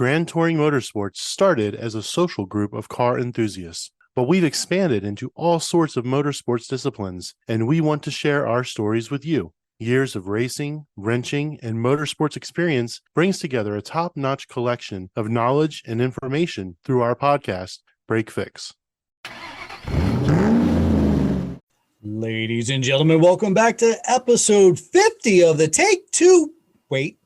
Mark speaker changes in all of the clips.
Speaker 1: Grand Touring Motorsports started as a social group of car enthusiasts, but we've expanded into all sorts of motorsports disciplines, and we want to share our stories with you. Years of racing, wrenching, and motorsports experience brings together a top-notch collection of knowledge and information through our podcast, Break Fix.
Speaker 2: Ladies and gentlemen, welcome back to episode 50 of the Take Two. Wait.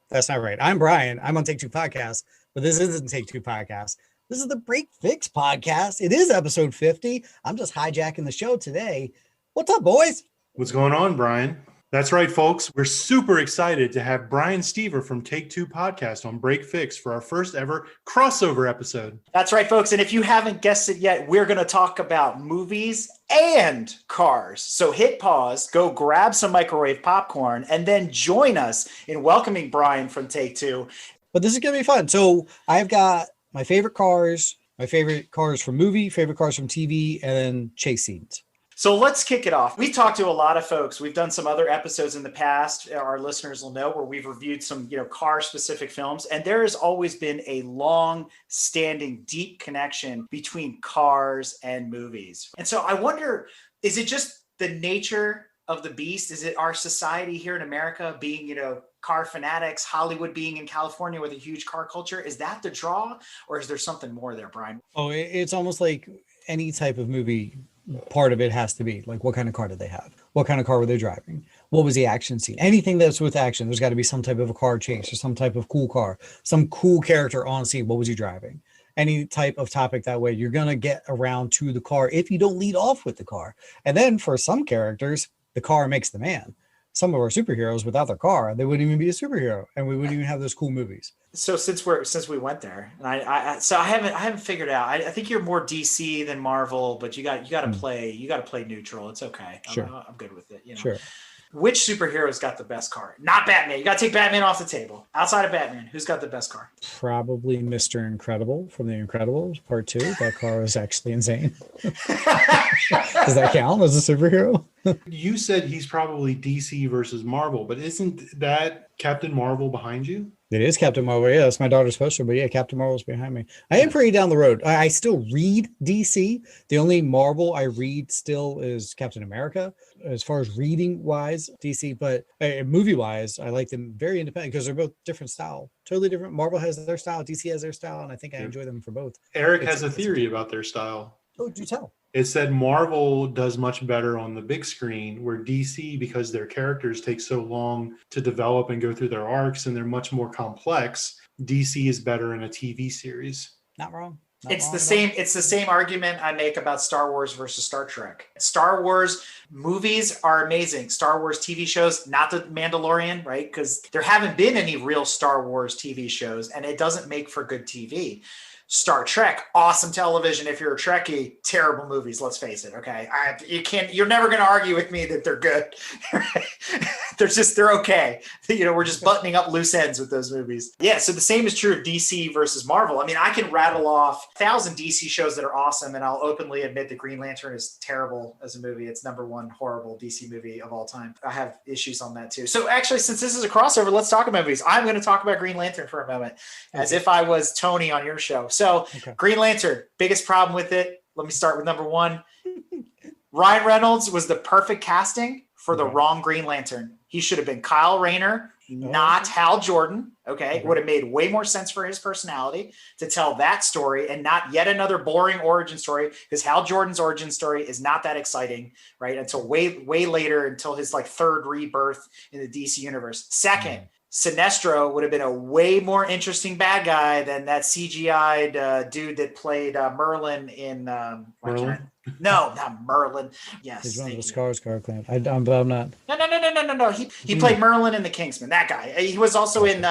Speaker 2: That's not right. I'm Brian. I'm on Take Two Podcast, but this isn't Take Two Podcast. This is the Break Fix Podcast. It is episode 50. I'm just hijacking the show today. What's up, boys?
Speaker 1: What's going on, Brian? That's right, folks. We're super excited to have Brian Stever from Take Two Podcast on Break Fix for our first ever crossover episode.
Speaker 3: That's right, folks. And if you haven't guessed it yet, we're going to talk about movies and cars. So hit pause, go grab some microwave popcorn, and then join us in welcoming Brian from Take Two.
Speaker 2: But this is going to be fun. So I've got my favorite cars from movie, favorite cars from TV, and then chase scenes.
Speaker 3: So let's kick it off. We talked to a lot of folks. We've done some other episodes in the past, our listeners will know, where we've reviewed some, car-specific films. And there has always been a long-standing, deep connection between cars and movies. And so I wonder, is it just the nature of the beast? Is it our society here in America being, car fanatics, Hollywood being in California with a huge car culture? Is that the draw? Or is there something more there, Brian?
Speaker 2: Oh, it's almost like any type of movie. Part of it has to be like, what kind of car did they have? What kind of car were they driving? What was the action scene? Anything that's with action, there's got to be some type of a car chase or some type of cool car, some cool character on scene. What was he driving? Any type of topic that way, you're going to get around to the car if you don't lead off with the car. And then for some characters, the car makes the man. Some of our superheroes, without their car, they wouldn't even be a superhero, and we wouldn't even have those cool movies.
Speaker 3: So since we went there, and I haven't figured out. I think you're more DC than Marvel, but you got to play neutral. It's okay.
Speaker 2: Sure.
Speaker 3: I'm good with it.
Speaker 2: Sure.
Speaker 3: Which superhero's got the best car? Not Batman. You got to take Batman off the table. Outside of Batman, who's got the best car?
Speaker 2: Probably Mr. Incredible from The Incredibles Part 2. That car is actually insane. Does that count as a superhero?
Speaker 1: You said he's probably DC versus Marvel, but isn't that Captain Marvel behind you?
Speaker 2: It is Captain Marvel. Yeah, that's my daughter's poster, but yeah, Captain Marvel's behind me. I am pretty down the road. I still read DC. The only Marvel I read still is Captain America. As far as reading wise, DC, but movie wise, I like them very independent because they're both different style, totally different. Marvel has their style, DC has their style, and I think I enjoy them for both.
Speaker 1: Eric has a theory about their style.
Speaker 2: Oh, do tell.
Speaker 1: It said Marvel does much better on the big screen, where DC, because their characters take so long to develop and go through their arcs and they're much more complex, DC is better in a TV series.
Speaker 2: Not wrong.
Speaker 3: It's the same argument I make about Star Wars versus Star Trek. Star Wars movies are amazing. Star Wars TV shows, not The Mandalorian, right? Because there haven't been any real Star Wars TV shows, and it doesn't make for good TV. Star Trek, awesome television. If you're a Trekkie, terrible movies. Let's face it. Okay, you're never going to argue with me that they're good. They're okay. We're just buttoning up loose ends with those movies. Yeah. So the same is true of DC versus Marvel. I mean, I can rattle off 1,000 DC shows that are awesome, and I'll openly admit that Green Lantern is terrible as a movie. It's #1 horrible DC movie of all time. I have issues on that too. So actually, since this is a crossover, let's talk about movies. I'm going to talk about Green Lantern for a moment, as if I was Tony on your show. So Green Lantern, biggest problem with it. Let me start with #1. Ryan Reynolds was the perfect casting for the wrong Green Lantern. He should have been Kyle Rayner, not Hal Jordan. Okay. It would have made way more sense for his personality to tell that story and not yet another boring origin story, because Hal Jordan's origin story is not that exciting, right? Until way later, until his third rebirth in the DC universe. Second, Sinestro would have been a way more interesting bad guy than that CGI'd dude that played Merlin in
Speaker 1: Merlin?
Speaker 3: No, not Merlin. Yes.
Speaker 2: He's one of the Skarsgård clan. I'm not.
Speaker 3: No. He played Merlin in The Kingsman. That guy. He was also in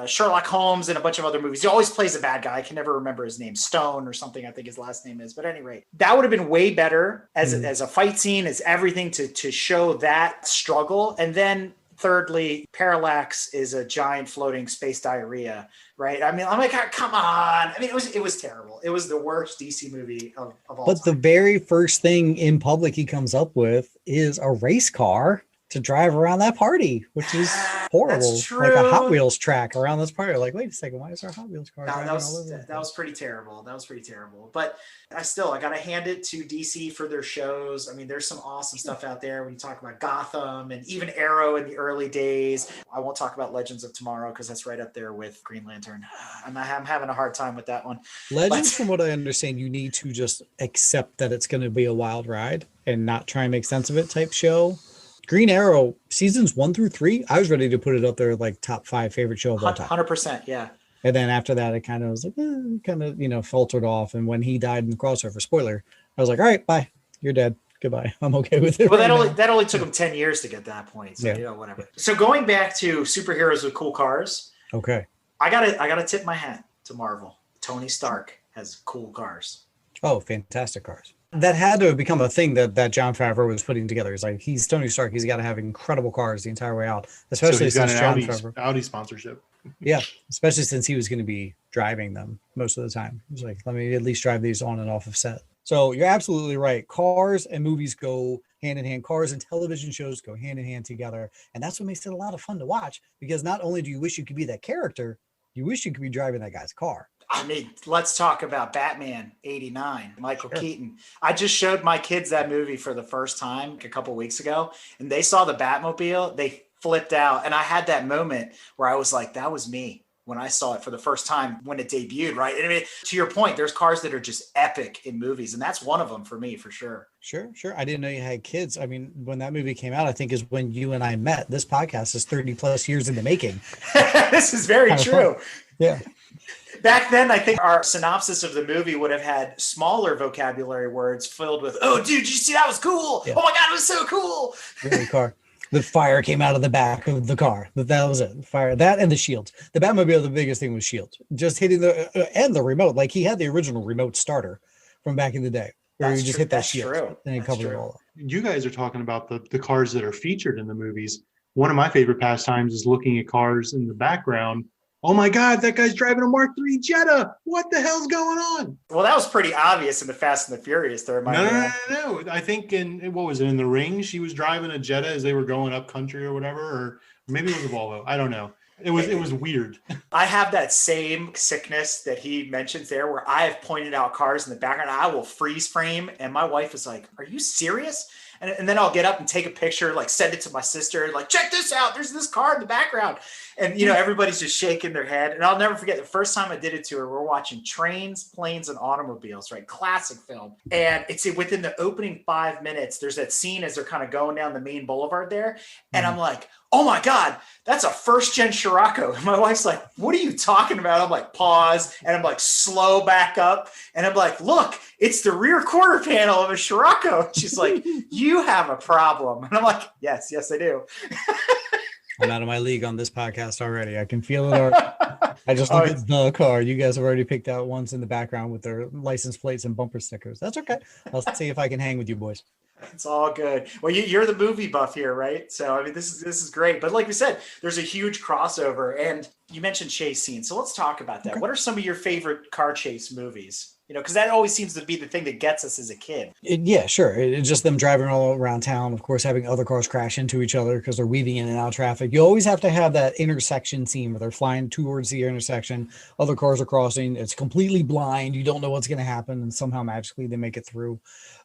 Speaker 3: Sherlock Holmes and a bunch of other movies. He always plays a bad guy. I can never remember his name. Stone or something, I think his last name is. But at any rate, that would have been way better as a fight scene, as everything to show that struggle. And then thirdly, Parallax is a giant floating space diarrhea, right? I mean, I'm like, come on. I mean, it was terrible. It was the worst DC movie of all time.
Speaker 2: But the very first thing in public he comes up with is a race car to drive around that party, which is horrible.
Speaker 3: That's true.
Speaker 2: Like a Hot Wheels track around this party. Like, wait a second, why is our Hot Wheels car driving all over?
Speaker 3: That was pretty terrible. That was pretty terrible. But I gotta hand it to DC for their shows. I mean, there's some awesome stuff out there when you talk about Gotham and even Arrow in the early days. I won't talk about Legends of Tomorrow because that's right up there with Green Lantern. I'm having a hard time with that one.
Speaker 2: Legends, from what I understand, you need to just accept that it's going to be a wild ride and not try and make sense of it type show. Green Arrow seasons 1 through 3, I was ready to put it up there like top 5 favorite show of all time.
Speaker 3: 100%, yeah.
Speaker 2: And then after that, it kind of was like, faltered off. And when he died in the crossover, spoiler, I was like, all right, bye, you're dead. Goodbye. I'm okay with it.
Speaker 3: Well, that only took him 10 years to get to that point. So, whatever. So going back to superheroes with cool cars.
Speaker 2: Okay.
Speaker 3: I gotta tip my hat to Marvel. Tony Stark has cool cars.
Speaker 2: Oh, fantastic cars. That had to have become a thing that Jon Favreau was putting together. He's like, he's Tony Stark. He's got to have incredible cars the entire way out, especially since Jon Favreau.
Speaker 1: Audi sponsorship.
Speaker 2: Yeah, especially since he was going to be driving them most of the time. He's like, let me at least drive these on and off of set. So you're absolutely right. Cars and movies go hand in hand. Cars and television shows go hand in hand together. And that's what makes it a lot of fun to watch, because not only do you wish you could be that character, you wish you could be driving that guy's car.
Speaker 3: I mean, let's talk about Batman '89, Michael Keaton. I just showed my kids that movie for the first time a couple of weeks ago, and they saw the Batmobile. They flipped out. And I had that moment where I was like, that was me when I saw it for the first time when it debuted, right? And I mean, to your point, there's cars that are just epic in movies, and that's one of them for me, for sure.
Speaker 2: Sure. I didn't know you had kids. I mean, when that movie came out, I think is when you and I met. This podcast is 30 plus years in the making.
Speaker 3: This is very true.
Speaker 2: Fun. Yeah.
Speaker 3: Back then, I think our synopsis of the movie would have had smaller vocabulary words filled with, oh, dude, did you see that was cool? Yeah. Oh my God, it was so cool.
Speaker 2: Really car. The fire came out of the back of the car. That was it. Fire, that and the shields. The Batmobile, the biggest thing was shields. Just hitting and the remote. Like he had the original remote starter from back in the day, where you just hit that shield and it covered it all up.
Speaker 1: You guys are talking about the cars that are featured in the movies. One of my favorite pastimes is looking at cars in the background. Oh my God, that guy's driving a Mark III Jetta. What the hell's going on?
Speaker 3: Well, that was pretty obvious in the Fast and the Furious there.
Speaker 1: No. I think in The Ring, she was driving a Jetta as they were going up country or whatever, or maybe it was a Volvo. I don't know. It was weird.
Speaker 3: I have that same sickness that he mentions there, where I have pointed out cars in the background. I will freeze frame, and my wife is like, "Are you serious?" And then I'll get up and take a picture, like send it to my sister, like, check this out. There's this car in the background. And, everybody's just shaking their head. And I'll never forget the first time I did it to her, we're watching Trains, Planes, and Automobiles, right? Classic film. And it's within the opening 5 minutes, there's that scene as they're kind of going down the main boulevard there. And I'm like, oh my God, that's a first-gen Scirocco. And my wife's like, what are you talking about? I'm like, pause. And I'm like, slow back up. And I'm like, look, it's the rear quarter panel of a Scirocco. She's like, you have a problem. And I'm like, yes, I do.
Speaker 2: I'm out of my league on this podcast already. I can feel it. I just look at the car. You guys have already picked out ones in the background with their license plates and bumper stickers. That's okay. I'll see if I can hang with you boys.
Speaker 3: It's all good. Well, you're the movie buff here, right? So, I mean, this is great. But like we said, there's a huge crossover. And you mentioned chase scenes. So let's talk about that. Okay. What are some of your favorite car chase movies? Because that always seems to be the thing that gets us as a kid.
Speaker 2: Yeah, sure. It's just them driving all around town, of course, having other cars crash into each other because they're weaving in and out of traffic. You always have to have that intersection scene where they're flying towards the intersection. Other cars are crossing. It's completely blind. You don't know what's going to happen. And somehow magically they make it through.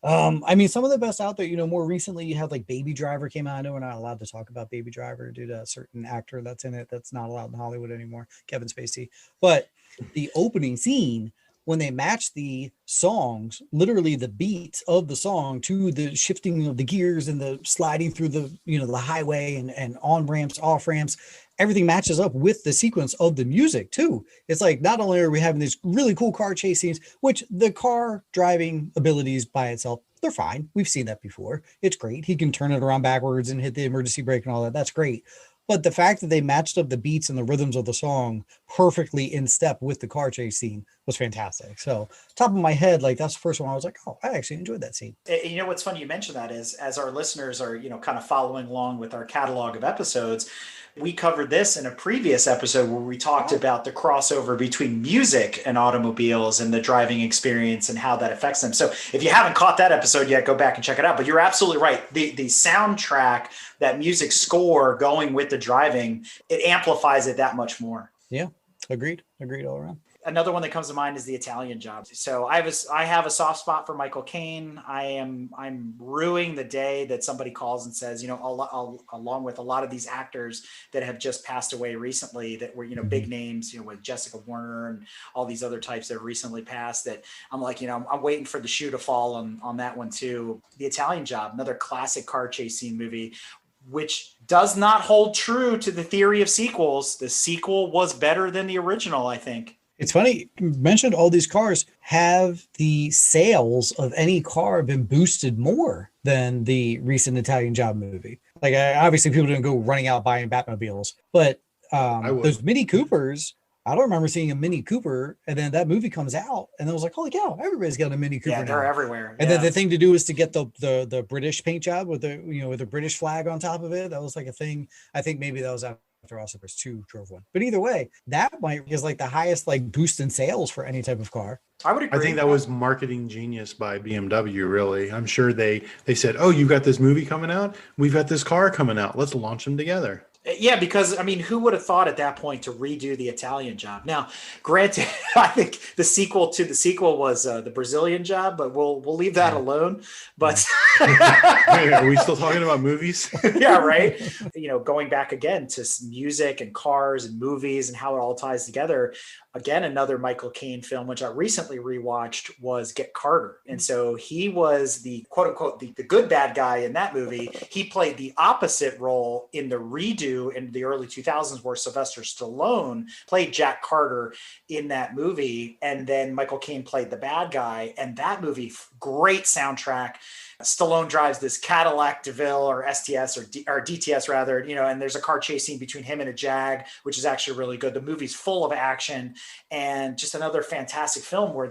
Speaker 2: I mean, some of the best out there, more recently you had like Baby Driver came out. I know we're not allowed to talk about Baby Driver due to a certain actor that's in it that's not allowed in Hollywood anymore, Kevin Spacey. But the opening scene, when they match the songs, literally the beats of the song to the shifting of the gears and the sliding through the, the highway and on ramps, off ramps, everything matches up with the sequence of the music too. It's like, not only are we having these really cool car chase scenes, which the car driving abilities by itself, they're fine. We've seen that before. It's great. He can turn it around backwards and hit the emergency brake and all that. That's great. But the fact that they matched up the beats and the rhythms of the song perfectly in step with the car chase scene was fantastic. So top of my head, like that's the first one I was like, oh, I actually enjoyed that scene.
Speaker 3: You know what's funny you mentioned that is, as our listeners are, kind of following along with our catalog of episodes, we covered this in a previous episode where we talked about the crossover between music and automobiles and the driving experience and how that affects them. So if you haven't caught that episode yet, go back and check it out. But you're absolutely right. The soundtrack, that music score going with the driving, it amplifies it that much more.
Speaker 2: Yeah, agreed all around.
Speaker 3: Another one that comes to mind is The Italian Job. So I have a soft spot for Michael Caine. I'm ruining the day that somebody calls and says, along with a lot of these actors that have just passed away recently, that were big names, with Jessica Warner and all these other types that have recently passed. That I'm like, I'm waiting for the shoe to fall on that one too. The Italian Job, another classic car chase scene movie, which does not hold true to the theory of sequels. The sequel was better than the original, I think.
Speaker 2: It's funny, you mentioned all these cars. Have the sales of any car been boosted more than the recent Italian Job movie? Like, obviously, people didn't go running out buying Batmobiles, but those Mini Coopers, I don't remember seeing a Mini Cooper, and then that movie comes out, and I was like, holy cow, everybody's got a Mini Cooper now.
Speaker 3: They're everywhere.
Speaker 2: And then the thing to do is to get the British paint job with the British flag on top of it. That was like a thing. I think maybe that was after Ossifer's 2 drove one. But either way, that is like the highest like boost in sales for any type of car.
Speaker 3: I would agree.
Speaker 1: I think that was marketing genius by BMW, really. I'm sure they said, oh, you've got this movie coming out. We've got this car coming out. Let's launch them together.
Speaker 3: Yeah, because who would have thought at that point to redo The Italian Job? Now, granted, I think the sequel to the sequel was the Brazilian Job, but we'll leave that alone. But
Speaker 1: are we still talking about movies?
Speaker 3: Yeah, right. Going back again to music and cars and movies and how it all ties together. Again, another Michael Caine film, which I recently rewatched, was Get Carter. And so he was the quote unquote, the good bad guy in that movie. He played the opposite role in the redo in the early 2000s where Sylvester Stallone played Jack Carter in that movie. And then Michael Caine played the bad guy. And that movie, great soundtrack. Stallone drives this Cadillac DeVille or STS or DTS rather, and there's a car chase scene between him and a Jag, which is actually really good. The movie's full of action and just another fantastic film where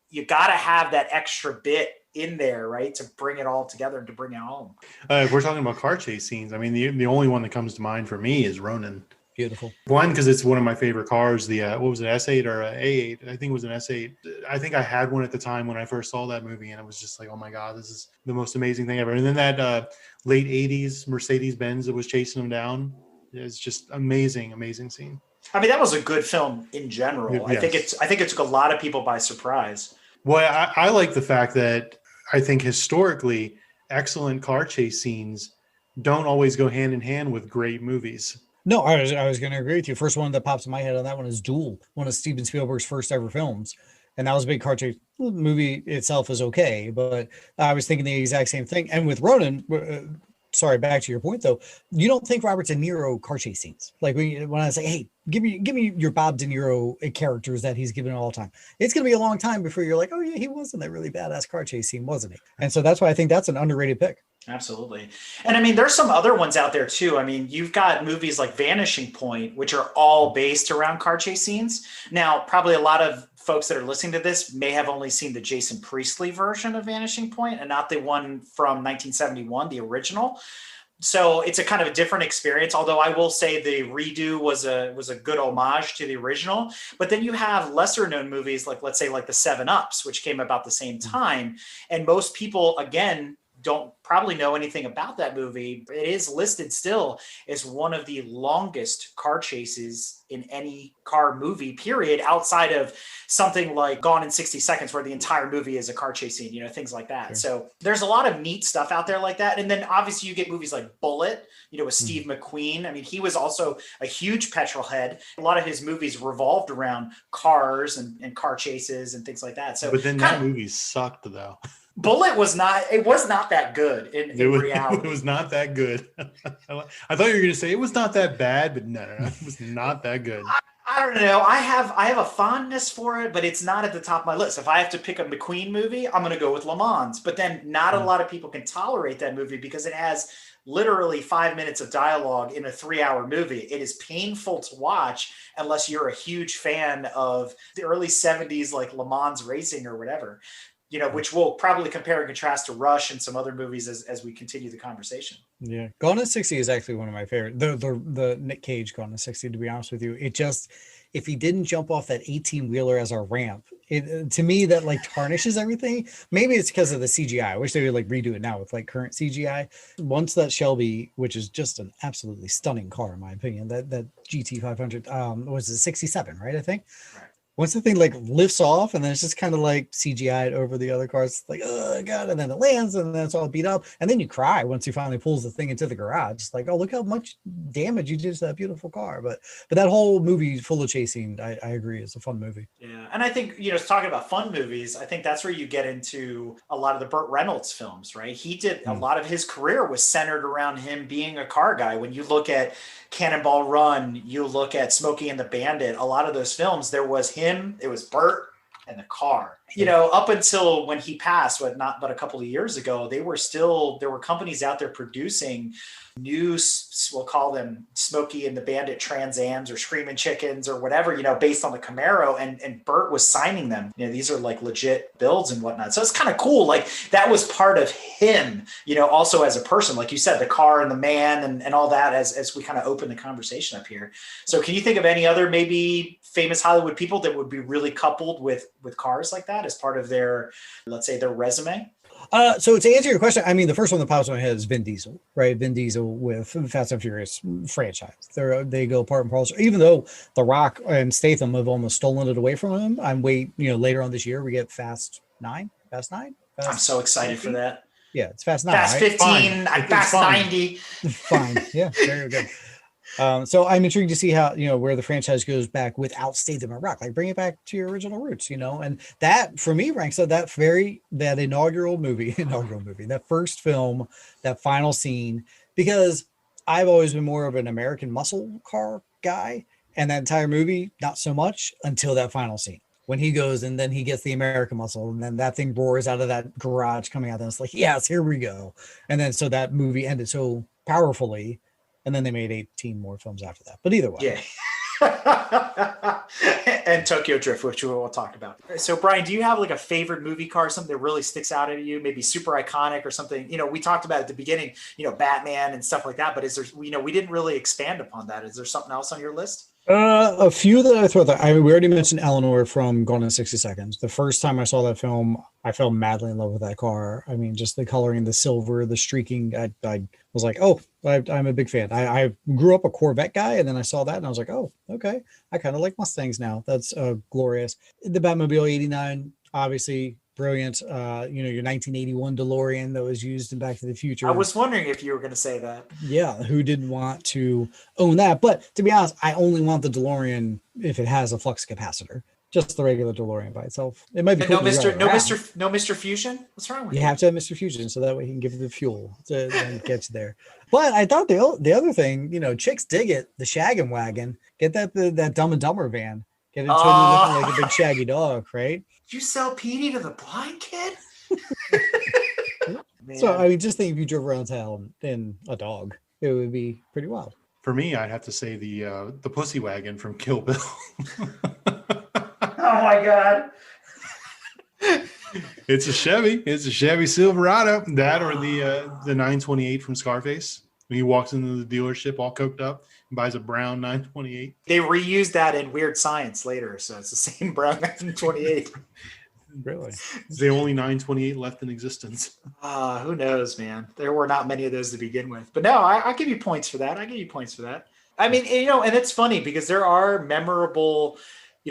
Speaker 3: you got to have that extra bit in there, right, to bring it all together and to bring it home.
Speaker 1: If we're talking about car chase scenes, the only one that comes to mind for me is Ronin.
Speaker 2: Beautiful.
Speaker 1: One, because it's one of my favorite cars. The what was it, S8 or A8? I think it was an S8. I think I had one at the time when I first saw that movie, and it was just like, oh my god, this is the most amazing thing ever. And then that late '80s Mercedes-Benz that was chasing them down, it's just amazing scene.
Speaker 3: That was a good film in general. Yes. I think it took a lot of people by surprise.
Speaker 1: Well, I like the fact that I think historically excellent car chase scenes don't always go hand in hand with great movies.
Speaker 2: No, I was going to agree with you. First one that pops in my head on that one is Duel, one of Steven Spielberg's first ever films. And that was a big car chase. The movie itself is okay, but I was thinking the exact same thing. And with Ronin, sorry, back to your point though, you don't think Robert De Niro car chase scenes. Like when I say, hey, give me your Bob De Niro characters that he's given all the time. It's going to be a long time before you're like, oh yeah, he wasn't that really badass car chase scene, wasn't he? And so that's why I think that's an underrated pick.
Speaker 3: Absolutely. And there's some other ones out there too. You've got movies like Vanishing Point, which are all based around car chase scenes. Now, probably a lot of folks that are listening to this may have only seen the Jason Priestley version of Vanishing Point and not the one from 1971, the original. So it's a kind of a different experience, although I will say the redo was a good homage to the original. But then you have lesser known movies like, let's say, like the 7-Ups, which came about the same time. And most people, again, don't probably know anything about that movie. It is listed still as one of the longest car chases in any car movie, period, outside of something like Gone in 60 Seconds, where the entire movie is a car chase scene, things like that. Sure. So there's a lot of neat stuff out there like that. And then obviously you get movies like Bullet, with Steve McQueen. He was also a huge petrol head. A lot of his movies revolved around cars and car chases and things like that. So,
Speaker 1: but then that movie sucked though.
Speaker 3: Bullet was not. It was not that good in reality.
Speaker 1: It was not that good. I thought you were going to say it was not that bad, but no, it was not that good.
Speaker 3: I don't know. I have a fondness for it, but it's not at the top of my list. If I have to pick a McQueen movie, I'm going to go with Le Mans. But then not a lot of people can tolerate that movie because it has literally 5 minutes of dialogue in a 3-hour movie. It is painful to watch unless you're a huge fan of the early 70s, like Le Mans racing or whatever, which we'll probably compare and contrast to Rush and some other movies as we continue the conversation.
Speaker 2: Yeah. Gone in 60 is actually one of my favorite. The Nick Cage Gone in 60, to be honest with you. It just, if he didn't jump off that 18-wheeler as a ramp, to me, that like tarnishes everything. Maybe it's because of the CGI. I wish they would like redo it now with like current CGI. Once that Shelby, which is just an absolutely stunning car, in my opinion, that GT 500, was it 67, right? I think. Right. Once the thing like lifts off and then it's just kind of like CGI'd over the other cars, it's like, oh God, and then it lands and then it's all beat up. And then you cry once he finally pulls the thing into the garage. It's like, oh, look how much damage you did to that beautiful car. But that whole movie full of chasing, I agree, is a fun movie.
Speaker 3: Yeah. And I think, talking about fun movies, I think that's where you get into a lot of the Burt Reynolds films, right? He did a lot of his career was centered around him being a car guy. When you look at Cannonball Run, you look at Smokey and the Bandit, a lot of those films, there was him, it was Burt and the car. Up until when he passed, but a couple of years ago, there were companies out there producing new, we'll call them Smokey and the Bandit Trans Ams or Screaming Chickens or whatever, based on the Camaro, and Burt was signing them. These are like legit builds and whatnot. So it's kind of cool. Like that was part of him, also as a person, like you said, the car and the man and all that as we kind of open the conversation up here. So can you think of any other maybe famous Hollywood people that would be really coupled with cars like that as part of their, let's say, their resume?
Speaker 2: So to answer your question, I mean, the first one that pops in my head is Vin Diesel, right? Vin Diesel with Fast and Furious franchise. They go part and parcel. Even though The Rock and Statham have almost stolen it away from him, I'm later on this year we get Fast 9.
Speaker 3: I'm so excited for that.
Speaker 2: Yeah, it's Fast 9.
Speaker 3: Fast 15, Fast 90.
Speaker 2: Fine. Yeah, very good. So I'm intrigued to see how, where the franchise goes back without Statham and Rock, like bring it back to your original roots, and that for me ranks up that inaugural movie, that first film, that final scene, because I've always been more of an American muscle car guy, and that entire movie, not so much until that final scene. When he goes and then he gets the American muscle and then that thing roars out of that garage coming out and it's like, yes, here we go. And then so that movie ended so powerfully. And then they made 18 more films after that. But either way.
Speaker 3: Yeah. And Tokyo Drift, which we'll talk about. So, Brian, do you have like a favorite movie car, something that really sticks out at you, maybe super iconic or something? We talked about at the beginning, Batman and stuff like that. But is there, we didn't really expand upon that. Is there something else on your list?
Speaker 2: A few that I throw that we already mentioned Eleanor from Gone in 60 Seconds. The first time I saw that film, I fell madly in love with that car. I mean, just the coloring, the silver, the streaking. I was like, oh, I'm a big fan. I grew up a Corvette guy, and then I saw that, and I was like, oh, okay. I kind of like Mustangs now. That's glorious. The Batmobile 89, obviously brilliant. Your 1981 DeLorean that was used in Back to the Future.
Speaker 3: I was wondering if you were going to say that.
Speaker 2: Yeah, who didn't want to own that? But to be honest, I only want the DeLorean if it has a flux capacitor. Just the regular DeLorean by itself. It might be cool.
Speaker 3: No Mr. Fusion. What's wrong with you?
Speaker 2: You have to have Mr. Fusion so that way he can give you the fuel to get you there. But I thought the other thing, chicks dig it. The shaggin' wagon. Get that Dumb and Dumber van. Get it totally looking like a big shaggy dog, right?
Speaker 3: Did you sell Petey to the blind kid?
Speaker 2: So I mean, just think if you drove around town in a dog, it would be pretty wild.
Speaker 1: For me, I'd have to say the pussy wagon from Kill Bill.
Speaker 3: Oh my God.
Speaker 1: It's a Chevy Silverado. That or the 928 from Scarface. When he walks into the dealership all coked up and buys a brown 928.
Speaker 3: They reused that in Weird Science later, so it's the same brown 928.
Speaker 2: Really?
Speaker 1: It's the only 928 left in existence.
Speaker 3: Who knows, man? There were not many of those to begin with. But no, I'll give you points for that. I mean, and it's funny because there are memorable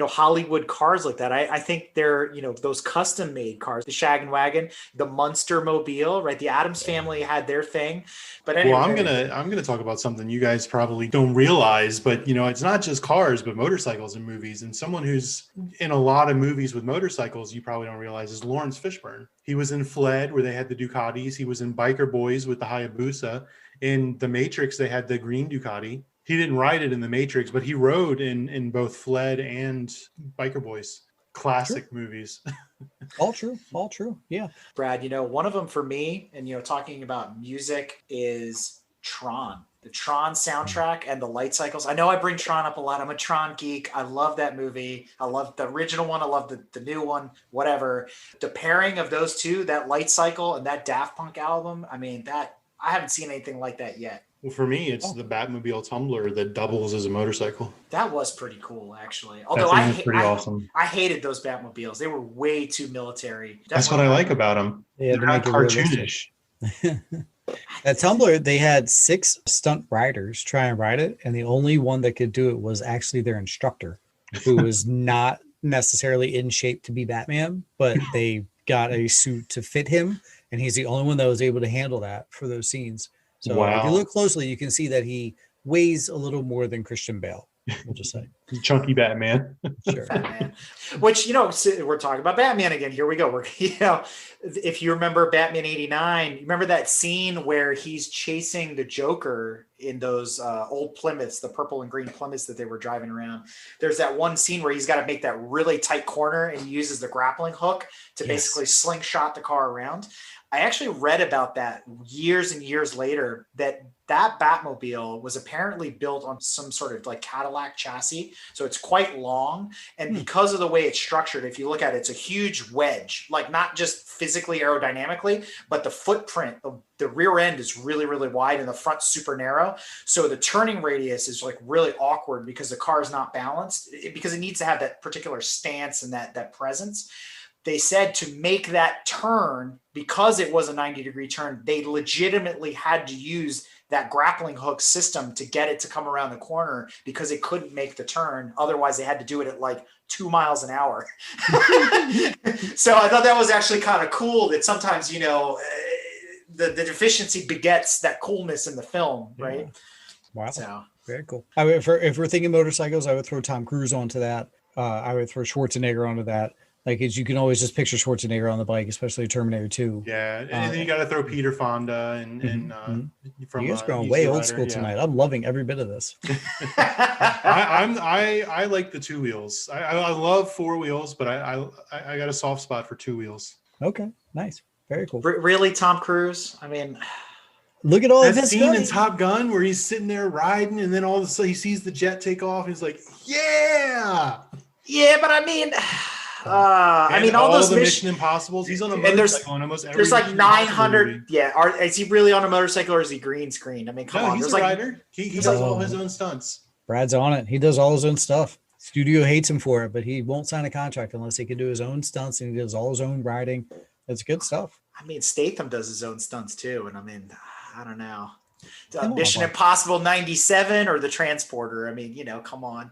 Speaker 3: Hollywood cars like that. I think they're, those custom made cars, the Shag and Wagon, the Munster Mobile, right? The Addams family had their thing. But anyway,
Speaker 1: well, I'm gonna talk about something you guys probably don't realize, but it's not just cars, but motorcycles in movies. And someone who's in a lot of movies with motorcycles, you probably don't realize, is Lawrence Fishburne. He was in Fled, where they had the Ducatis. He was in Biker Boys with the Hayabusa. In The Matrix, they had the green Ducati. He didn't ride it in The Matrix, but he rode in both Fled and Biker Boys. Classic movies.
Speaker 2: All true. Yeah.
Speaker 3: Brad, one of them for me, and talking about music, is Tron. The Tron soundtrack and the light cycles. I know I bring Tron up a lot. I'm a Tron geek. I love that movie. I love the original one. I love the new one, whatever. The pairing of those two, that light cycle and that Daft Punk album, I haven't seen anything like that yet.
Speaker 1: Well, for me, it's the Batmobile tumbler that doubles as a motorcycle.
Speaker 3: That was pretty cool, actually. Although awesome. I hated those Batmobiles. They were way too military.
Speaker 1: That's what I like about them.
Speaker 2: Yeah,
Speaker 1: they're not cartoonish.
Speaker 2: That tumbler, they had 6 stunt riders try and ride it, and the only one that could do it was actually their instructor, who was not necessarily in shape to be Batman, but they got a suit to fit him, and he's the only one that was able to handle that for those scenes. So if you look closely, you can see that he weighs a little more than Christian Bale, we'll just say.
Speaker 1: Chunky Batman.
Speaker 2: Sure.
Speaker 3: Batman. Which, we're talking about Batman again. Here we go. If you remember Batman 89, remember that scene where he's chasing the Joker in those old Plymouths, the purple and green Plymouths that they were driving around. There's that one scene where he's got to make that really tight corner and he uses the grappling hook to basically slingshot the car around. I actually read about that years and years later, that Batmobile was apparently built on some sort of like Cadillac chassis. So it's quite long. And because of the way it's structured, if you look at it, it's a huge wedge, like not just physically aerodynamically, but the footprint of the rear end is really, really wide and the front's super narrow. So the turning radius is like really awkward because the car is not balanced, because it needs to have that particular stance and that presence. They said to make that turn, because it was a 90-degree turn, they legitimately had to use that grappling hook system to get it to come around the corner because it couldn't make the turn. Otherwise, they had to do it at like 2 miles an hour. So I thought that was actually kind of cool that sometimes, the deficiency begets that coolness in the film, right?
Speaker 2: Wow.
Speaker 3: So
Speaker 2: very cool. If we're thinking motorcycles, I would throw Tom Cruise onto that. I would throw Schwarzenegger onto that. Like, you can always just picture Schwarzenegger on the bike, especially Terminator 2.
Speaker 1: Yeah, and then you got to throw Peter Fonda and from
Speaker 2: you guys going way old school tonight. I'm loving every bit of this.
Speaker 1: I like the 2 wheels. I love 4 wheels, but I got a soft spot for 2 wheels.
Speaker 2: Okay, nice, very cool.
Speaker 3: Really, Tom Cruise?
Speaker 2: Look at all
Speaker 1: that
Speaker 2: this
Speaker 1: scene in Top Gun where he's sitting there riding, and then all of a sudden he sees the jet take off, and he's like, "Yeah,
Speaker 3: but all those
Speaker 1: the Mission Impossibles. He's on a motorcycle in almost every.
Speaker 3: There's like 900. Yeah, is he really on a motorcycle or is he green screened? Come on.
Speaker 1: He's a rider. He does all his own stunts.
Speaker 2: Brad's on it. He does all his own stuff. Studio hates him for it, but he won't sign a contract unless he can do his own stunts and he does all his own riding. That's good stuff.
Speaker 3: Statham does his own stunts too, and I don't know. Mission Impossible 97 or The Transporter. Come on.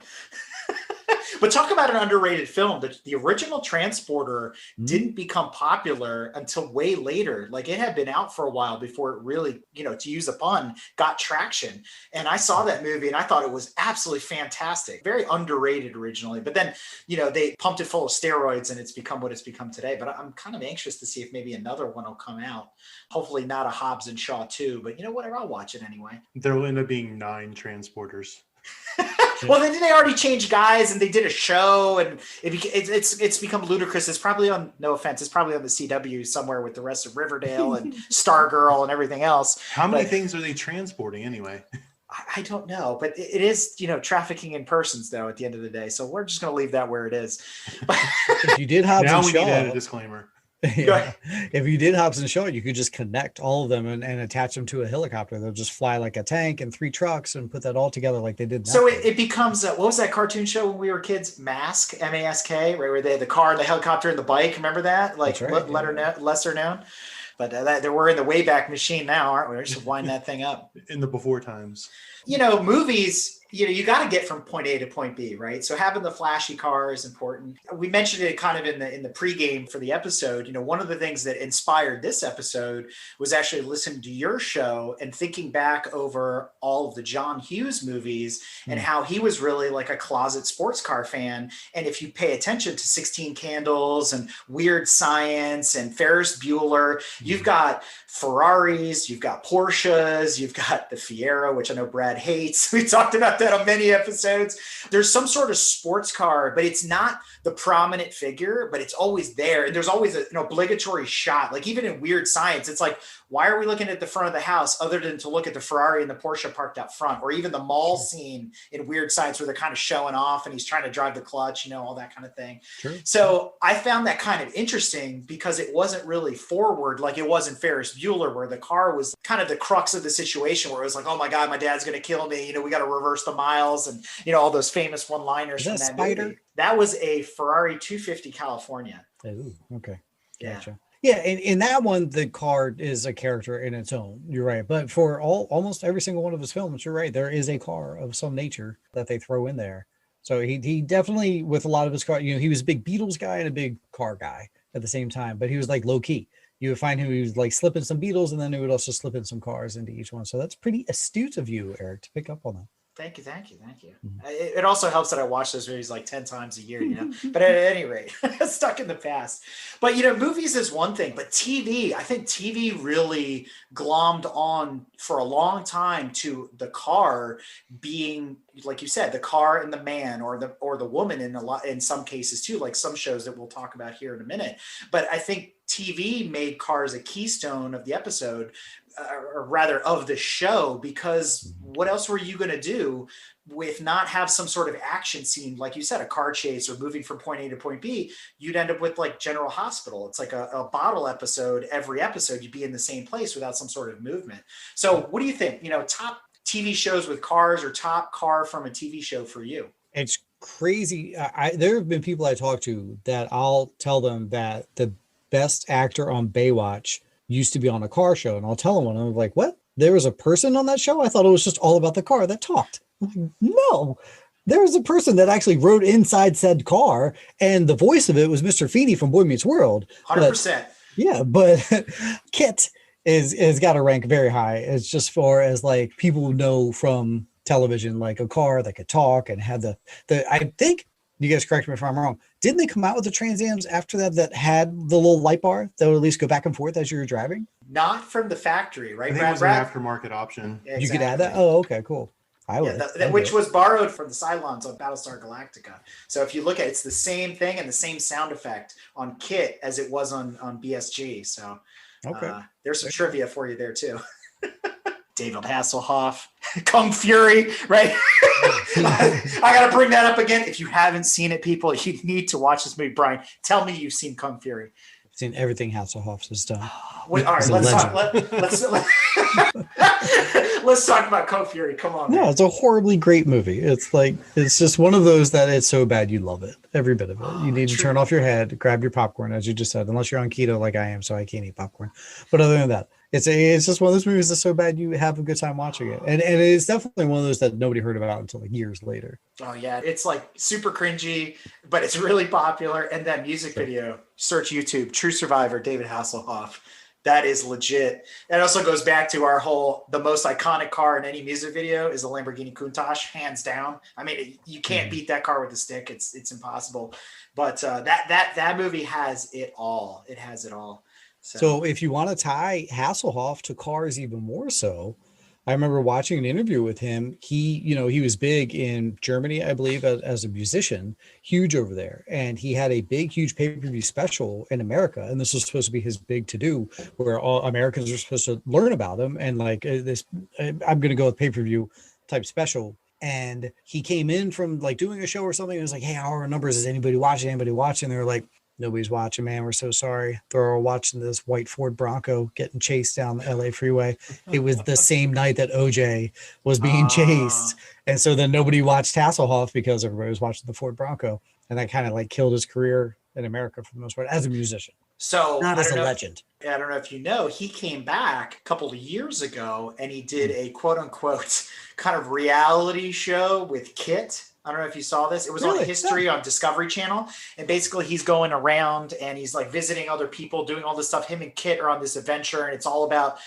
Speaker 3: But talk about an underrated film. The original Transporter didn't become popular until way later. Like, it had been out for a while before it really, to use a pun, got traction. And I saw that movie and I thought it was absolutely fantastic. Very underrated originally. But then, they pumped it full of steroids and it's become what it's become today. But I'm kind of anxious to see if maybe another one will come out. Hopefully not a Hobbs and Shaw 2, but whatever, I'll watch it anyway.
Speaker 1: There will end up being 9 Transporters.
Speaker 3: Well, then they already changed guys and they did a show and it's become ludicrous. It's probably on, no offense, it's probably on the CW somewhere with the rest of Riverdale and Stargirl and everything else.
Speaker 1: How many things are they transporting anyway?
Speaker 3: I don't know, but it is, trafficking in persons though at the end of the day. So we're just going to leave that where it is.
Speaker 2: If you did Hobbs and Shaw,
Speaker 1: need to add a disclaimer.
Speaker 2: Yeah. If you did Hobbs and Shaw, you could just connect all of them and attach them to a helicopter. They'll just fly like a tank and 3 trucks and put that all together like they did.
Speaker 3: So it becomes, what was that cartoon show when we were kids? Mask, M-A-S-K, right? Where they had the car and the helicopter and the bike. Remember that? Like, right, lesser known. But we're in the Wayback Machine now, aren't we? We should wind that thing up.
Speaker 1: In the before times.
Speaker 3: Movies, you got to get from point A to point B, right? So having the flashy car is important. We mentioned it kind of in the pregame for the episode. One of the things that inspired this episode was actually listening to your show and thinking back over all of the John Hughes movies and how he was really like a closet sports car fan. And if you pay attention to 16 Candles and Weird Science and Ferris Bueller, you've got Ferraris, you've got Porsches, you've got the Fiero, which I know Brad hates. We talked about that on many episodes. There's some sort of sports car, but it's not the prominent figure, but it's always there. And there's always an obligatory shot. Like even in Weird Science, it's like, why are we looking at the front of the house other than to look at the Ferrari and the Porsche parked out front? Or even the mall scene in Weird Science where they're kind of showing off and he's trying to drive the clutch, all that kind of thing.
Speaker 2: Sure.
Speaker 3: So I found that kind of interesting because it wasn't really forward like it was in Ferris Bueller, where the car was kind of the crux of the situation, where it was like, oh my God, my dad's going to kill me. We got to reverse the miles and, all those famous one-liners from that
Speaker 2: Spider?
Speaker 3: movie. That was a Ferrari 250 California.
Speaker 2: Ooh, okay. Gotcha.
Speaker 3: Yeah.
Speaker 2: Yeah, in that one, the car is a character in its own. You're right. But for almost every single one of his films, you're right. There is a car of some nature that they throw in there. So he definitely, with a lot of his car, he was a big Beatles guy and a big car guy at the same time. But he was like low key. You would find him, he was like slipping some Beatles, and then he would also slip in some cars into each one. So that's pretty astute of you, Eric, to pick up on that.
Speaker 3: Thank you. Mm-hmm. It also helps that I watch those movies like 10 times a year, but at any rate, stuck in the past. But, movies is one thing, but TV, I think TV really glommed on for a long time to the car being, like you said, the car and the man or the woman in some cases too, like some shows that we'll talk about here in a minute. But I think TV made cars a keystone of the episode, or rather of the show, because what else were you going to do with not have some sort of action scene, like you said, a car chase or moving from point A to point B? You'd end up with like General Hospital. It's like a bottle episode. Every episode you'd be in the same place without some sort of movement. So what do you think, top TV shows with cars, or top car from a TV show for you?
Speaker 2: It's crazy. There have been people I talk to that I'll tell them that the best actor on Baywatch used to be on a car show, and I'll tell them one. I'm like, what? There was a person on that show? I thought it was just all about the car that talked. I'm like, no, there was a person that actually rode inside said car, and the voice of it was Mr. Feeney from Boy Meets World.
Speaker 3: 100%.
Speaker 2: But Kit is got to rank very high. It's just for as like people know from television, like a car that could talk and had the I think, you guys correct me if I'm wrong, didn't they come out with the Trans Ams after that had the little light bar that would at least go back and forth as you were driving?
Speaker 3: Not from the factory, right?
Speaker 1: I think it was an aftermarket option.
Speaker 3: Exactly.
Speaker 2: You could add that? Oh, okay, cool.
Speaker 3: Which was borrowed from the Cylons on Battlestar Galactica. So if you look at it, it's the same thing and the same sound effect on Kit as it was on BSG. So there's some trivia for you there too. David Hasselhoff, Kung Fury, right? I got to bring that up again. If you haven't seen it, people, you need to watch this movie. Brian, tell me you've seen Kung Fury.
Speaker 2: I've seen everything Hasselhoff has done.
Speaker 3: All right, let's talk about Kung Fury. Come on.
Speaker 2: No, it's a horribly great movie. It's just one of those that it's so bad you love it. Every bit of it. You need to turn off your head, grab your popcorn, as you just said, unless you're on keto like I am, so I can't eat popcorn. But other than that, it's just one of those movies that's so bad you have a good time watching it. And it's definitely one of those that nobody heard about until like years later.
Speaker 3: Oh yeah, it's like super cringy, but it's really popular. And that music video, search YouTube, True Survivor, David Hasselhoff. That is legit. That also goes back to our the most iconic car in any music video is a Lamborghini Countach, hands down. I mean, you can't beat that car with a stick. It's impossible. But that movie has it all. It has it all.
Speaker 2: So if you want to tie Hasselhoff to cars even more so, I remember watching an interview with him. He was big in Germany, I believe, as a musician, huge over there. And he had a big, huge pay-per-view special in America. And this was supposed to be his big to-do, where all Americans are supposed to learn about him. And like this, I'm going to go with pay-per-view type special. And he came in from like doing a show or something. And it was like, hey, how are our numbers? Is anybody watching? Anybody watching? They were like, nobody's watching, man. We're so sorry. They're all watching this white Ford Bronco getting chased down the LA freeway. It was the same night that OJ was being chased. And so then nobody watched Hasselhoff because everybody was watching the Ford Bronco. And that kind of like killed his career in America for the most part as a musician.
Speaker 3: So
Speaker 2: Not
Speaker 3: I
Speaker 2: as
Speaker 3: don't
Speaker 2: a
Speaker 3: know.
Speaker 2: legend.
Speaker 3: I don't know if you know, he came back a couple of years ago and he did a quote unquote kind of reality show with Kit. I don't know if you saw this. It was on
Speaker 2: Really?
Speaker 3: History on Discovery Channel. And basically he's going around and he's like visiting other people, doing all this stuff. Him and Kit are on this adventure and it's all about,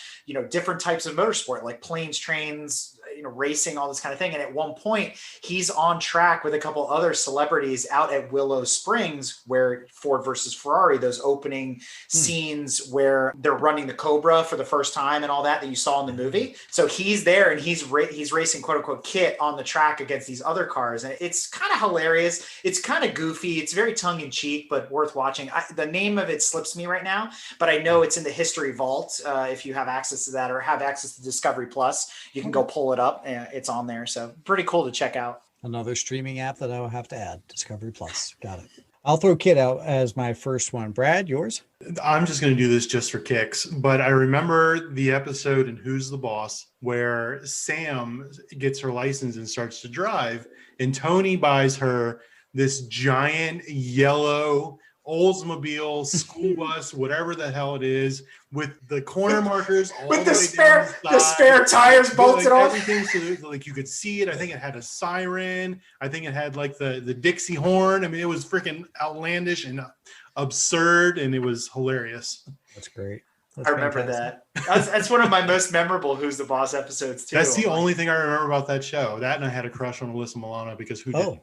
Speaker 3: different types of motorsport, like planes, trains, racing, all this kind of thing. And at one point he's on track with a couple other celebrities out at Willow Springs where Ford versus Ferrari, those opening scenes where they're running the Cobra for the first time and all that you saw in the movie. So he's there and he's racing quote unquote Kit on the track against these other cars. And it's kind of hilarious. It's kind of goofy. It's very tongue in cheek, but worth watching. The name of it slips me right now, but I know it's in the History Vault. If you have access to that or have access to Discovery Plus, you can go pull it up. It's on there. So pretty cool to check out.
Speaker 2: Another streaming app that I will have to add. Discovery Plus. Got it. I'll throw Kit out as my first one. Brad, yours?
Speaker 1: I'm just going to do this just for kicks, but I remember the episode in Who's the Boss where Sam gets her license and starts to drive, and Tony buys her this giant yellow Oldsmobile school bus, whatever the hell it is, with the corner markers all
Speaker 3: with
Speaker 1: the way
Speaker 3: the spare tires bolted on.
Speaker 1: Everything, so like you could see it. I think it had a siren. I think it had like the Dixie horn. I mean, it was freaking outlandish and absurd, and it was hilarious.
Speaker 2: That's great.
Speaker 3: I remember that. That's one of my most memorable Who's the Boss episodes too.
Speaker 1: That's the only thing I remember about that show. That, and I had a crush on Alyssa Milano because who didn't?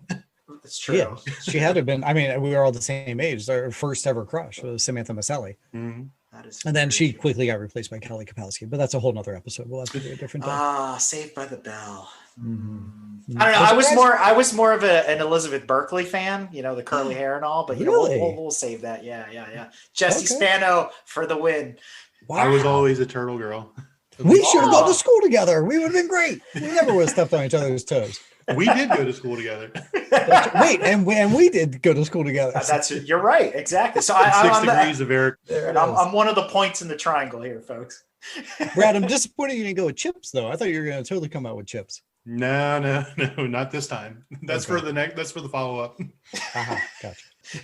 Speaker 3: That's true.
Speaker 2: Yeah, she had to have been. I mean, we were all the same age. Our first ever crush was Samantha Maselli.
Speaker 1: Mm-hmm.
Speaker 3: That is
Speaker 2: And then she quickly got replaced by Kelly Kapowski, but that's a whole nother episode. We'll have to do a different time.
Speaker 3: Saved by the Bell.
Speaker 2: Mm-hmm.
Speaker 3: I don't know. I was more of an Elizabeth Berkley fan, the curly hair and all, but
Speaker 2: Really?
Speaker 3: we'll save that. Yeah. Jesse Spano for the win.
Speaker 2: Wow.
Speaker 1: I was always a turtle girl.
Speaker 2: We should have gone to school together. We would have been great. We never would have stepped on each other's toes.
Speaker 1: We did go to school together.
Speaker 2: Wait, and we did go to school together.
Speaker 3: You're right, exactly. So
Speaker 1: I'm 6 degrees of Eric.
Speaker 3: I'm one of the points in the triangle here, folks.
Speaker 2: Brad, I'm disappointed you didn't go with chips, though. I thought you were going to totally come out with chips.
Speaker 1: No, not this time. That's for the next. That's for the follow up.
Speaker 2: Gotcha.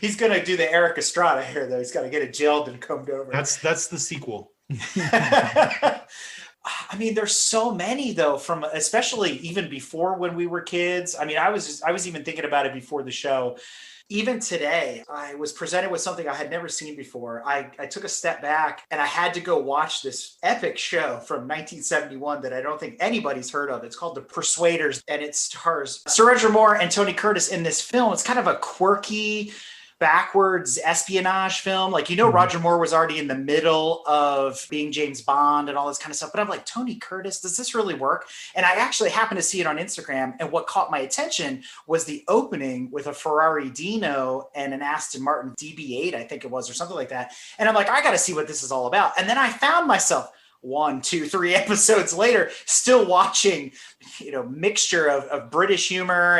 Speaker 3: He's gonna do the Eric Estrada here, though. He's got to get it gelled and combed over.
Speaker 1: That's the sequel.
Speaker 3: I mean, there's so many though, from especially even before when we were kids. I mean, I was even thinking about it before the show. Even today, I was presented with something I had never seen before. I took a step back and I had to go watch this epic show from 1971 that I don't think anybody's heard of. It's called The Persuaders, and it stars Sir Roger Moore and Tony Curtis in this film. It's kind of a quirky, backwards espionage film. Like, Roger Moore was already in the middle of being James Bond and all this kind of stuff. But I'm like, Tony Curtis, does this really work? And I actually happened to see it on Instagram. And what caught my attention was the opening with a Ferrari Dino and an Aston Martin DB8, I think it was, or something like that. And I'm like, I got to see what this is all about. And then I found myself 1, 2, 3 episodes later, still watching, mixture of British humor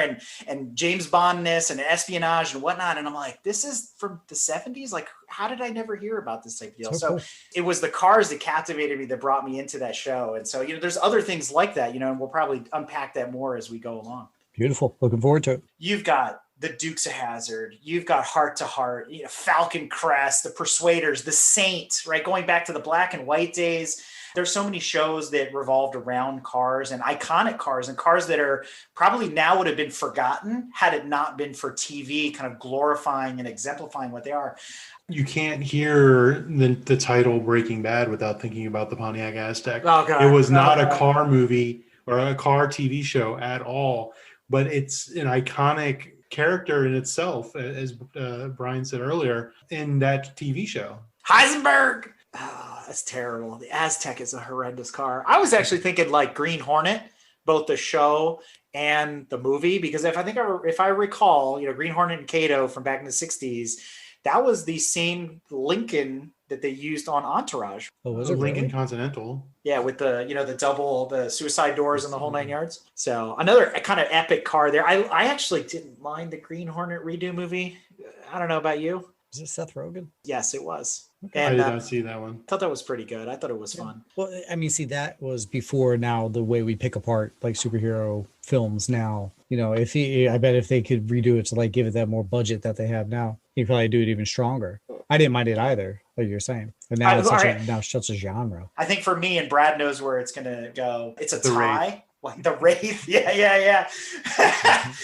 Speaker 3: and James Bondness and espionage and whatnot. And I'm like, this is from the 70s. Like, how did I never hear about this type of deal? So
Speaker 2: cool.
Speaker 3: It was the cars that captivated me, that brought me into that show. And so, there's other things like that, and we'll probably unpack that more as we go along.
Speaker 2: Beautiful. Looking forward to it.
Speaker 3: You've got the Dukes of Hazzard, you've got Heart to Heart, Falcon Crest, the Persuaders, the Saint, right? Going back to the black and white days. There's so many shows that revolved around cars and iconic cars, and cars that are probably now would have been forgotten had it not been for TV kind of glorifying and exemplifying what they are.
Speaker 1: You can't hear the title Breaking Bad without thinking about the Pontiac Aztek.
Speaker 3: Oh, God.
Speaker 1: It was not a car movie or a car TV show at all, but it's an iconic character in itself, as Brian said earlier, in that TV show.
Speaker 3: Heisenberg! Oh, that's terrible. The Aztec is a horrendous car. I was actually thinking like Green Hornet, both the show and the movie, because if I recall, Green Hornet and Kato from back in the 60s, that was the same Lincoln that they used on Entourage.
Speaker 2: Oh, was it
Speaker 1: Lincoln
Speaker 2: really?
Speaker 1: Continental?
Speaker 3: Yeah, with the suicide doors and the whole 9 yards. So another kind of epic car there. I actually didn't mind the Green Hornet redo movie. I don't know about you.
Speaker 2: Was it Seth Rogen?
Speaker 3: Yes, it was.
Speaker 2: Okay.
Speaker 1: I
Speaker 3: And
Speaker 1: did not see that one.
Speaker 3: thought that was pretty good. I thought it was fun.
Speaker 2: Well, I mean, see, that was before now the way we pick apart like superhero films now. I bet if they could redo it to like give it that more budget that they have now, you'd probably do it even stronger. I didn't mind it either, like you're saying. But now it's such a genre.
Speaker 3: I think for me, and Brad knows where it's going to go. It's a
Speaker 1: The
Speaker 3: tie. Like the Wraith. Yeah.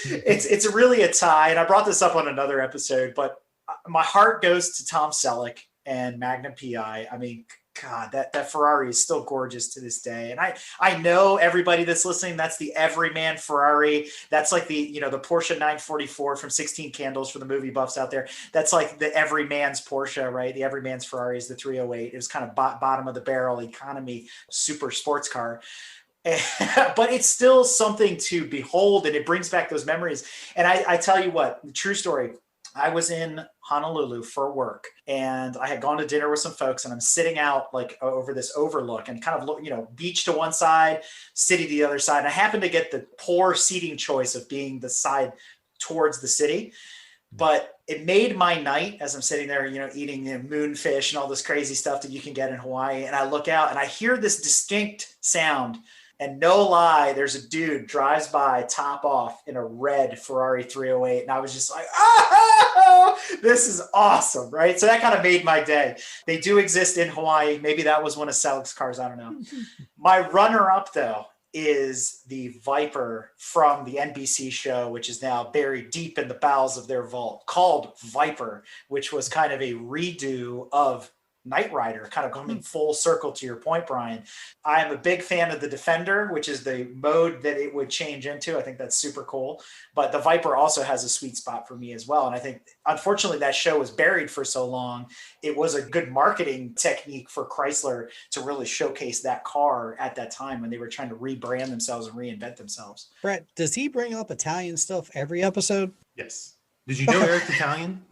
Speaker 3: It's really a tie. And I brought this up on another episode, but my heart goes to Tom Selleck and Magnum PI. I mean, God, that Ferrari is still gorgeous to this day. And I know everybody that's listening, that's the everyman Ferrari. That's like the Porsche 944 from 16 Candles for the movie buffs out there. That's like the everyman's Porsche, right? The everyman's Ferrari is the 308. It was kind of bottom of the barrel economy, super sports car. But it's still something to behold, and it brings back those memories. And I tell you what, the true story, I was in Honolulu for work, and I had gone to dinner with some folks, and I'm sitting out like over this overlook and kind of look, beach to one side, city to the other side. And I happened to get the poor seating choice of being the side towards the city, but it made my night as I'm sitting there, eating moonfish and all this crazy stuff that you can get in Hawaii. And I look out and I hear this distinct sound. And no lie, there's a dude drives by top off in a red Ferrari 308. And I was just like, oh, this is awesome, right? So that kind of made my day. They do exist in Hawaii. Maybe that was one of Selleck's cars. I don't know. My runner-up, though, is the Viper from the NBC show, which is now buried deep in the bowels of their vault, called Viper, which was kind of a redo of Knight Rider, kind of coming full circle to your point, Brian. I'm a big fan of the Defender, which is the mode that it would change into. I think that's super cool. But the Viper also has a sweet spot for me as well. And I think, unfortunately, that show was buried for so long. It was a good marketing technique for Chrysler to really showcase that car at that time when they were trying to rebrand themselves and reinvent themselves.
Speaker 2: Brett, does he bring up Italian stuff every episode?
Speaker 1: Yes. Did you know Eric's Italian?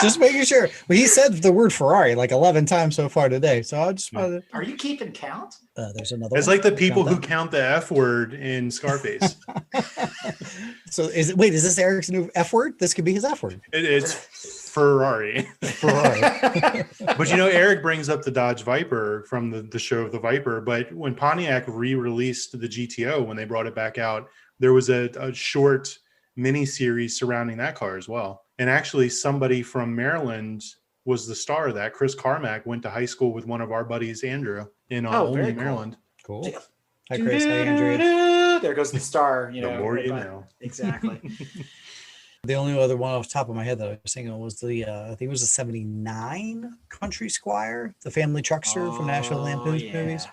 Speaker 2: Just making sure. Well, he said the word Ferrari like 11 times so far today. So I just wanted to...
Speaker 3: Are you keeping count?
Speaker 2: There's another
Speaker 1: It's
Speaker 2: one.
Speaker 1: like the people who count the F word in Scarface.
Speaker 2: So is this Eric's new F word? This could be his F word.
Speaker 1: It's Ferrari.
Speaker 2: Ferrari.
Speaker 1: But Eric brings up the Dodge Viper from the show of the Viper. But when Pontiac re-released the GTO, when they brought it back out, there was a short mini series surrounding that car as well. And actually somebody from Maryland was the star of that. Chris Carmack went to high school with one of our buddies, Andrew, in Olney, Maryland.
Speaker 2: Cool. Hi, Chris. Hi, Andrea.
Speaker 3: There goes the star.
Speaker 1: The more you know.
Speaker 3: Exactly.
Speaker 2: The only other one off the top of my head that I was thinking was I think it was the 79 Country Squire, the family truckster from National Lampoon's movies,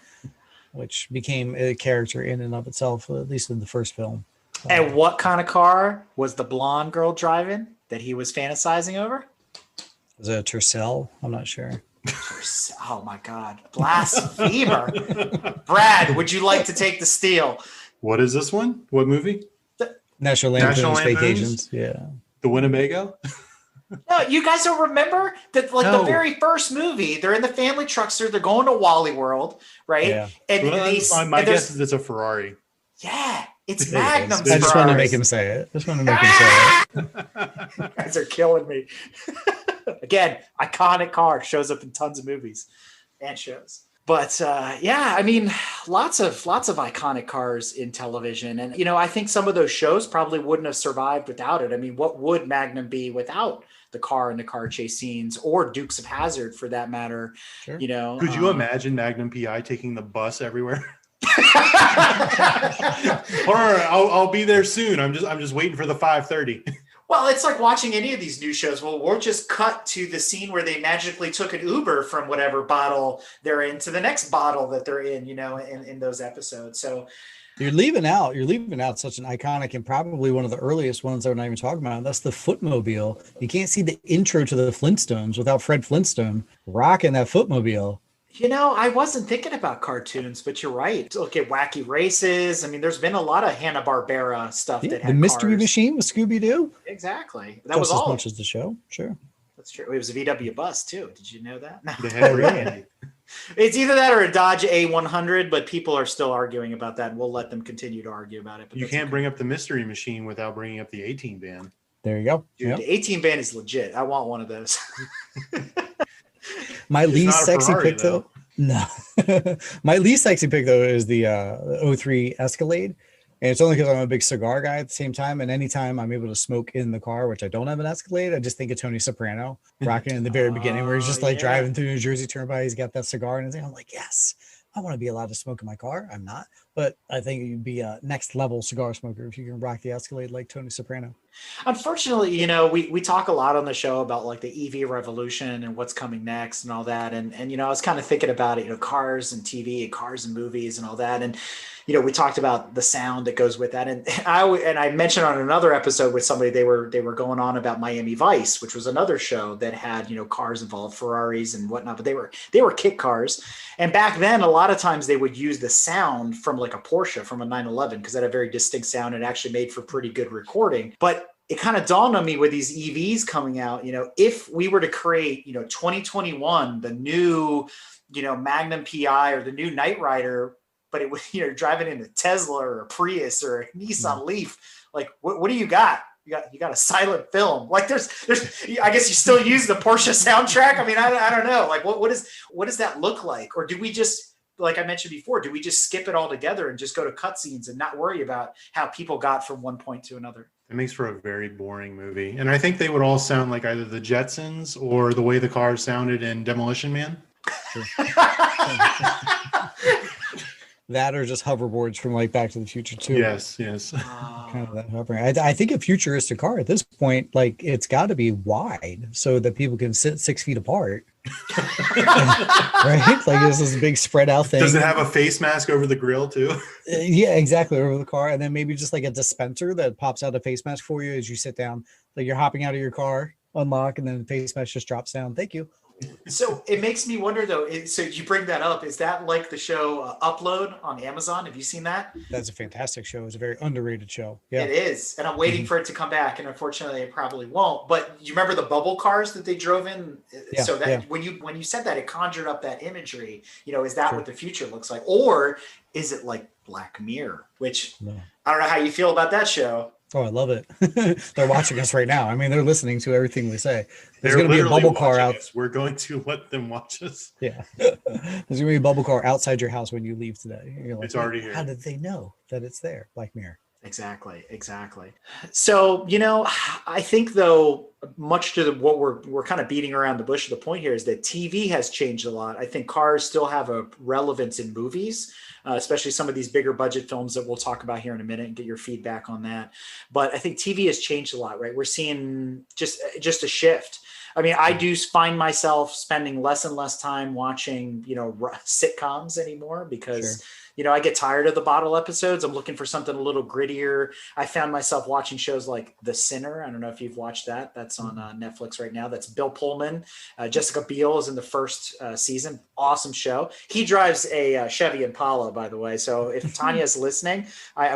Speaker 2: which became a character in and of itself, at least in the first film.
Speaker 3: And what kind of car was the blonde girl driving that he was fantasizing over?
Speaker 2: Was it a Tercel? I'm not sure.
Speaker 3: Oh my God. Blasphemer. Brad, would you like to take the steal?
Speaker 1: What is this one? What movie?
Speaker 2: National Lampoon's Vacations. Yeah.
Speaker 1: The Winnebago?
Speaker 3: No, you guys don't remember that, the very first movie, they're in the family truckster, they're going to Wally World, right?
Speaker 2: Yeah.
Speaker 3: And
Speaker 1: my guess is it's a Ferrari.
Speaker 3: Yeah. It's Magnum.
Speaker 2: I just wanted to make him say it.
Speaker 3: You guys are killing me. Again, iconic car, shows up in tons of movies and shows. But I mean, lots of iconic cars in television. And, I think some of those shows probably wouldn't have survived without it. I mean, what would Magnum be without the car and the car chase scenes, or Dukes of Hazzard for that matter?
Speaker 2: Sure.
Speaker 1: Could you imagine Magnum PI taking the bus everywhere? All right, I'll be there soon. I'm just waiting for the 5:30.
Speaker 3: Well, it's like watching any of these new shows. Well, we'll just cut to the scene where they magically took an Uber from whatever bottle they're in to the next bottle that they're in, in those episodes. So
Speaker 2: you're leaving out such an iconic and probably one of the earliest ones that we're not even talking about. That's the Footmobile. You can't see the intro to the Flintstones without Fred Flintstone rocking that Footmobile.
Speaker 3: I wasn't thinking about cartoons, but you're right. Look at Wacky Races. I mean, there's been a lot of Hanna-Barbera stuff that had
Speaker 2: the Mystery
Speaker 3: cars.
Speaker 2: Machine with Scooby-Doo.
Speaker 3: Exactly. That
Speaker 2: Just
Speaker 3: was
Speaker 2: as
Speaker 3: all.
Speaker 2: much as the show. Sure.
Speaker 3: That's true. It was a VW bus too. Did you know that? No.
Speaker 1: They had Randy.
Speaker 3: It's either that or a Dodge A100, but people are still arguing about that, and we'll let them continue to argue about it. But
Speaker 1: You can't bring up the Mystery Machine without bringing up the 18 van.
Speaker 2: There you go.
Speaker 3: Dude, the 18 van is legit. I want one of those.
Speaker 2: My least sexy
Speaker 1: Ferrari,
Speaker 2: pick though. No. My least sexy pick though is the 03 Escalade. And it's only because I'm a big cigar guy at the same time. And anytime I'm able to smoke in the car, which I don't have an Escalade, I just think of Tony Soprano rocking in the very beginning where he's just like driving through New Jersey Turnpike. He's got that cigar in his hand. I'm like, yes, I want to be allowed to smoke in my car. I'm not, but I think you'd be a next level cigar smoker if you can rock the Escalade like Tony Soprano.
Speaker 3: Unfortunately, we talk a lot on the show about like the EV revolution and what's coming next and all that. And I was kind of thinking about it, cars and TV and cars and movies and all that. And, we talked about the sound that goes with that. And I mentioned on another episode with somebody, they were going on about Miami Vice, which was another show that had, cars involved, Ferraris and whatnot, but they were kit cars. And back then, a lot of times they would use the sound from like a Porsche from a 911 because that had a very distinct sound and actually made for pretty good recording. But it kind of dawned on me with these EVs coming out, if we were to create, 2021, the new, Magnum PI or the new Knight Rider, but it was, driving in a Tesla or a Prius or a Nissan Leaf, like, what do you got? You got a silent film. Like there's, I guess you still use the Porsche soundtrack. I mean, I don't know. Like what does that look like? Or do we just, like I mentioned before, do we just skip it all together and just go to cutscenes and not worry about how people got from one point to another?
Speaker 1: It makes for a very boring movie. And I think they would all sound like either the Jetsons or the way the cars sounded in Demolition Man.
Speaker 2: Sure. That or just hoverboards from like Back to the Future too.
Speaker 1: Yes.
Speaker 2: Kind of that hovering. I think a futuristic car at this point, like it's got to be wide so that people can sit 6 feet apart. Right? Like this is a big spread out thing.
Speaker 1: Does it have a face mask over the grill too?
Speaker 2: Yeah, exactly, over the car. And then maybe just like a dispenser that pops out a face mask for you as you sit down. Like you're hopping out of your car, unlock, and then the face mask just drops down. Thank you.
Speaker 3: So it makes me wonder though. So you bring that up. Is that like the show Upload on Amazon? Have you seen that?
Speaker 2: That's a fantastic show. It's a very underrated show. Yeah,
Speaker 3: it is. And I'm waiting for it to come back. And unfortunately it probably won't, but you remember the bubble cars that they drove in?
Speaker 2: Yeah,
Speaker 3: so that when you said that, it conjured up that imagery, is that what the future looks like? Or is it like Black Mirror, which I don't know how you feel about that show.
Speaker 2: Oh, I love it. They're watching us right now. I mean, they're listening to everything we say. There's going to be a bubble car out.
Speaker 1: We're going to let them watch us.
Speaker 2: Yeah. There's going to be a bubble car outside your house when you leave today. You're like,
Speaker 1: it's already here.
Speaker 2: How did they know that it's there? Black Mirror.
Speaker 3: Exactly. So, I think though, much to what we're kind of beating around the bush, the point here is that TV has changed a lot. I think cars still have a relevance in movies, especially some of these bigger budget films that we'll talk about here in a minute and get your feedback on that. But I think TV has changed a lot, right? We're seeing just a shift. I mean, I do find myself spending less and less time watching, sitcoms anymore because, I get tired of the bottle episodes. I'm looking for something a little grittier. I found myself watching shows like The Sinner. I don't know if you've watched that. That's on Netflix right now. That's Bill Pullman. Jessica Biel is in the first season. Awesome show. He drives a Chevy Impala, by the way. So if Tanya's listening,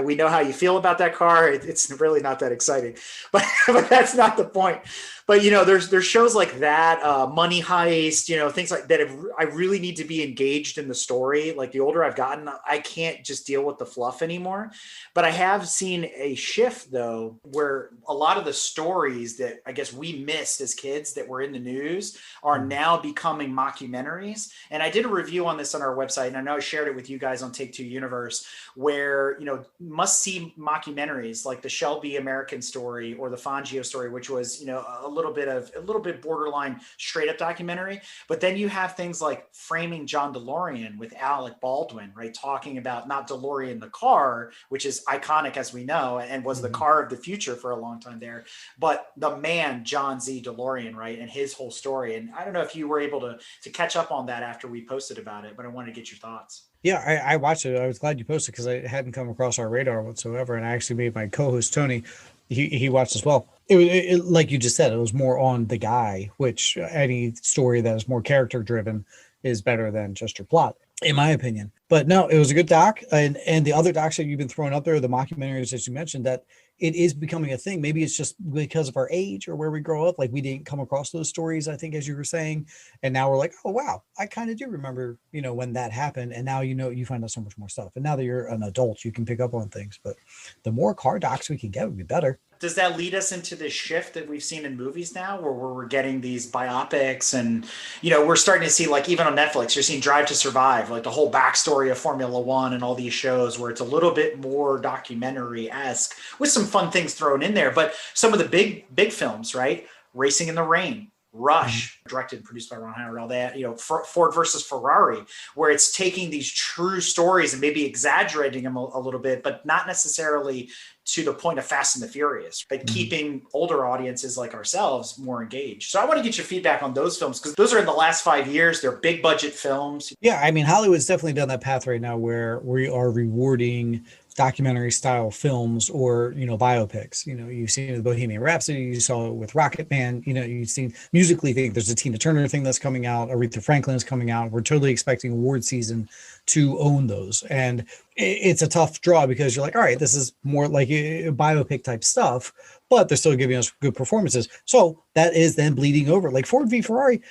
Speaker 3: we know how you feel about that car. It's really not that exciting, but that's not the point. But there's shows like that, Money Heist, things like that. I really need to be engaged in the story. Like the older I've gotten, I can't just deal with the fluff anymore. But I have seen a shift though, where a lot of the stories that I guess we missed as kids that were in the news are now becoming mockumentaries. And I did a review on this on our website, and I know I shared it with you guys on Take Two Universe, where must see mockumentaries like the Shelby American story or the Fangio story, which was a little bit borderline straight up documentary. But then you have things like Framing John DeLorean with Alec Baldwin, right? Talking about not DeLorean the car, which is iconic as we know, and was the car of the future for a long time there, but the man, John Z. DeLorean, right? And his whole story. And I don't know if you were able to catch up on that after we posted about it, but I wanted to get your thoughts.
Speaker 2: Yeah, I watched it. I was glad you posted because I hadn't come across our radar whatsoever. And I actually made my co-host, Tony, he watched as well. It like you just said, it was more on the guy, which any story that is more character driven is better than just your plot, in my opinion. But no, it was a good doc. And the other docs that you've been throwing up there, the mockumentaries that you mentioned, that it is becoming a thing. Maybe it's just because of our age or where we grow up. Like we didn't come across those stories, I think, as you were saying. And now we're like, oh, wow, I kind of do remember, when that happened. And now, you find out so much more stuff. And now that you're an adult, you can pick up on things. But the more car docs we can get would be better.
Speaker 3: Does that lead us into this shift that we've seen in movies now where we're getting these biopics and, we're starting to see, like, even on Netflix, you're seeing Drive to Survive, like the whole backstory of Formula One and all these shows where it's a little bit more documentary-esque with some fun things thrown in there. But some of the big films, right? Racing in the Rain, Rush, directed and produced by Ron Howard, all that, Ford versus Ferrari, where it's taking these true stories and maybe exaggerating them a little bit, but not necessarily to the point of Fast and the Furious, but keeping older audiences like ourselves more engaged. So I want to get your feedback on those films because those are in the last 5 years. They're big budget films.
Speaker 2: Yeah, I mean, Hollywood's definitely done that path right now where we are rewarding documentary style films or, biopics. You've seen it with Bohemian Rhapsody, you saw it with Rocket Man, you've seen musically, there's a Tina Turner thing that's coming out, Aretha Franklin is coming out. We're totally expecting award season to own those. And it's a tough draw because you're like, all right, this is more like a biopic type stuff, but they're still giving us good performances. So that is then bleeding over. Like Ford v Ferrari,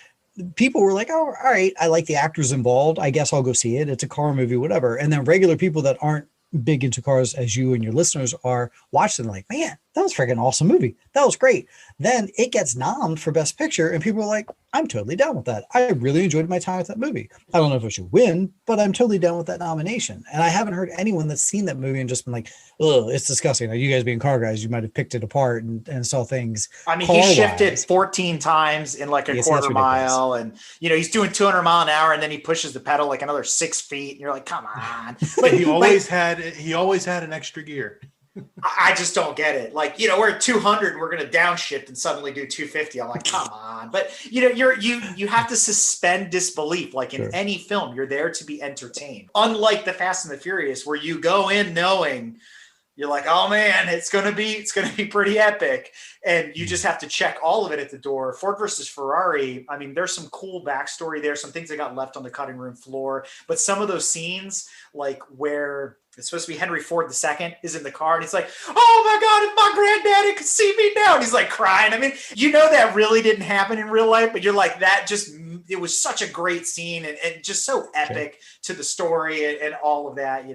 Speaker 2: people were like, oh, all right, I like the actors involved, I guess I'll go see it. It's a car movie, whatever. And then regular people that aren't big into cars as you and your listeners are watching, like, man, that was freaking awesome movie. That was great. Then it gets nommed for Best Picture, and people are like, I'm totally down with that. I really enjoyed my time with that movie. I don't know if it should win, but I'm totally down with that nomination. And I haven't heard anyone that's seen that movie and just been like, oh, it's disgusting. Now, you guys being car guys, you might have picked it apart and saw things.
Speaker 3: I mean, he shifted 14 times in like a quarter mile, and he's doing 200 mile an hour, and then he pushes the pedal like another 6 feet, and you're like, come on.
Speaker 1: But he always had an extra gear.
Speaker 3: I just don't get it. Like, we're at 200 and we're going to downshift and suddenly do 250. I'm like, come on. But you have to suspend disbelief. Like in any film, you're there to be entertained. Unlike the Fast and the Furious, where you go in knowing you're like, oh man, it's going to be pretty epic. And you just have to check all of it at the door. Ford versus Ferrari. I mean, there's some cool backstory there, some things that got left on the cutting room floor, but some of those scenes, like where it's supposed to be Henry Ford II is in the car and he's like, oh my God, if my granddaddy could see me now. And he's like crying. I mean, that really didn't happen in real life, but you're like, it was such a great scene and just so epic to the story and all of that,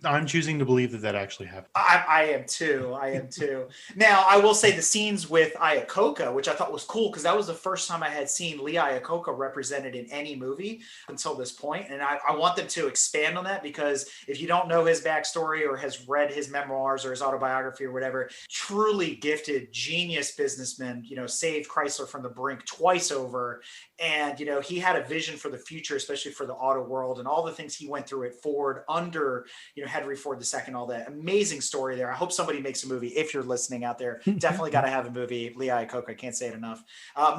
Speaker 1: I'm choosing to believe that actually happened.
Speaker 3: I am too. Now, I will say the scenes with Iacocca, which I thought was cool because that was the first time I had seen Lee Iacocca represented in any movie until this point. And I want them to expand on that because if you don't know his backstory or has read his memoirs or his autobiography or whatever, truly gifted, genius businessman, saved Chrysler from the brink twice over. And, he had a vision for the future, especially for the auto world and all the things he went through at Ford under, Henry Ford II, all that. Amazing story there. I hope somebody makes a movie. If you're listening out there, definitely got to have a movie. Lee Iacocca, I can't say it enough.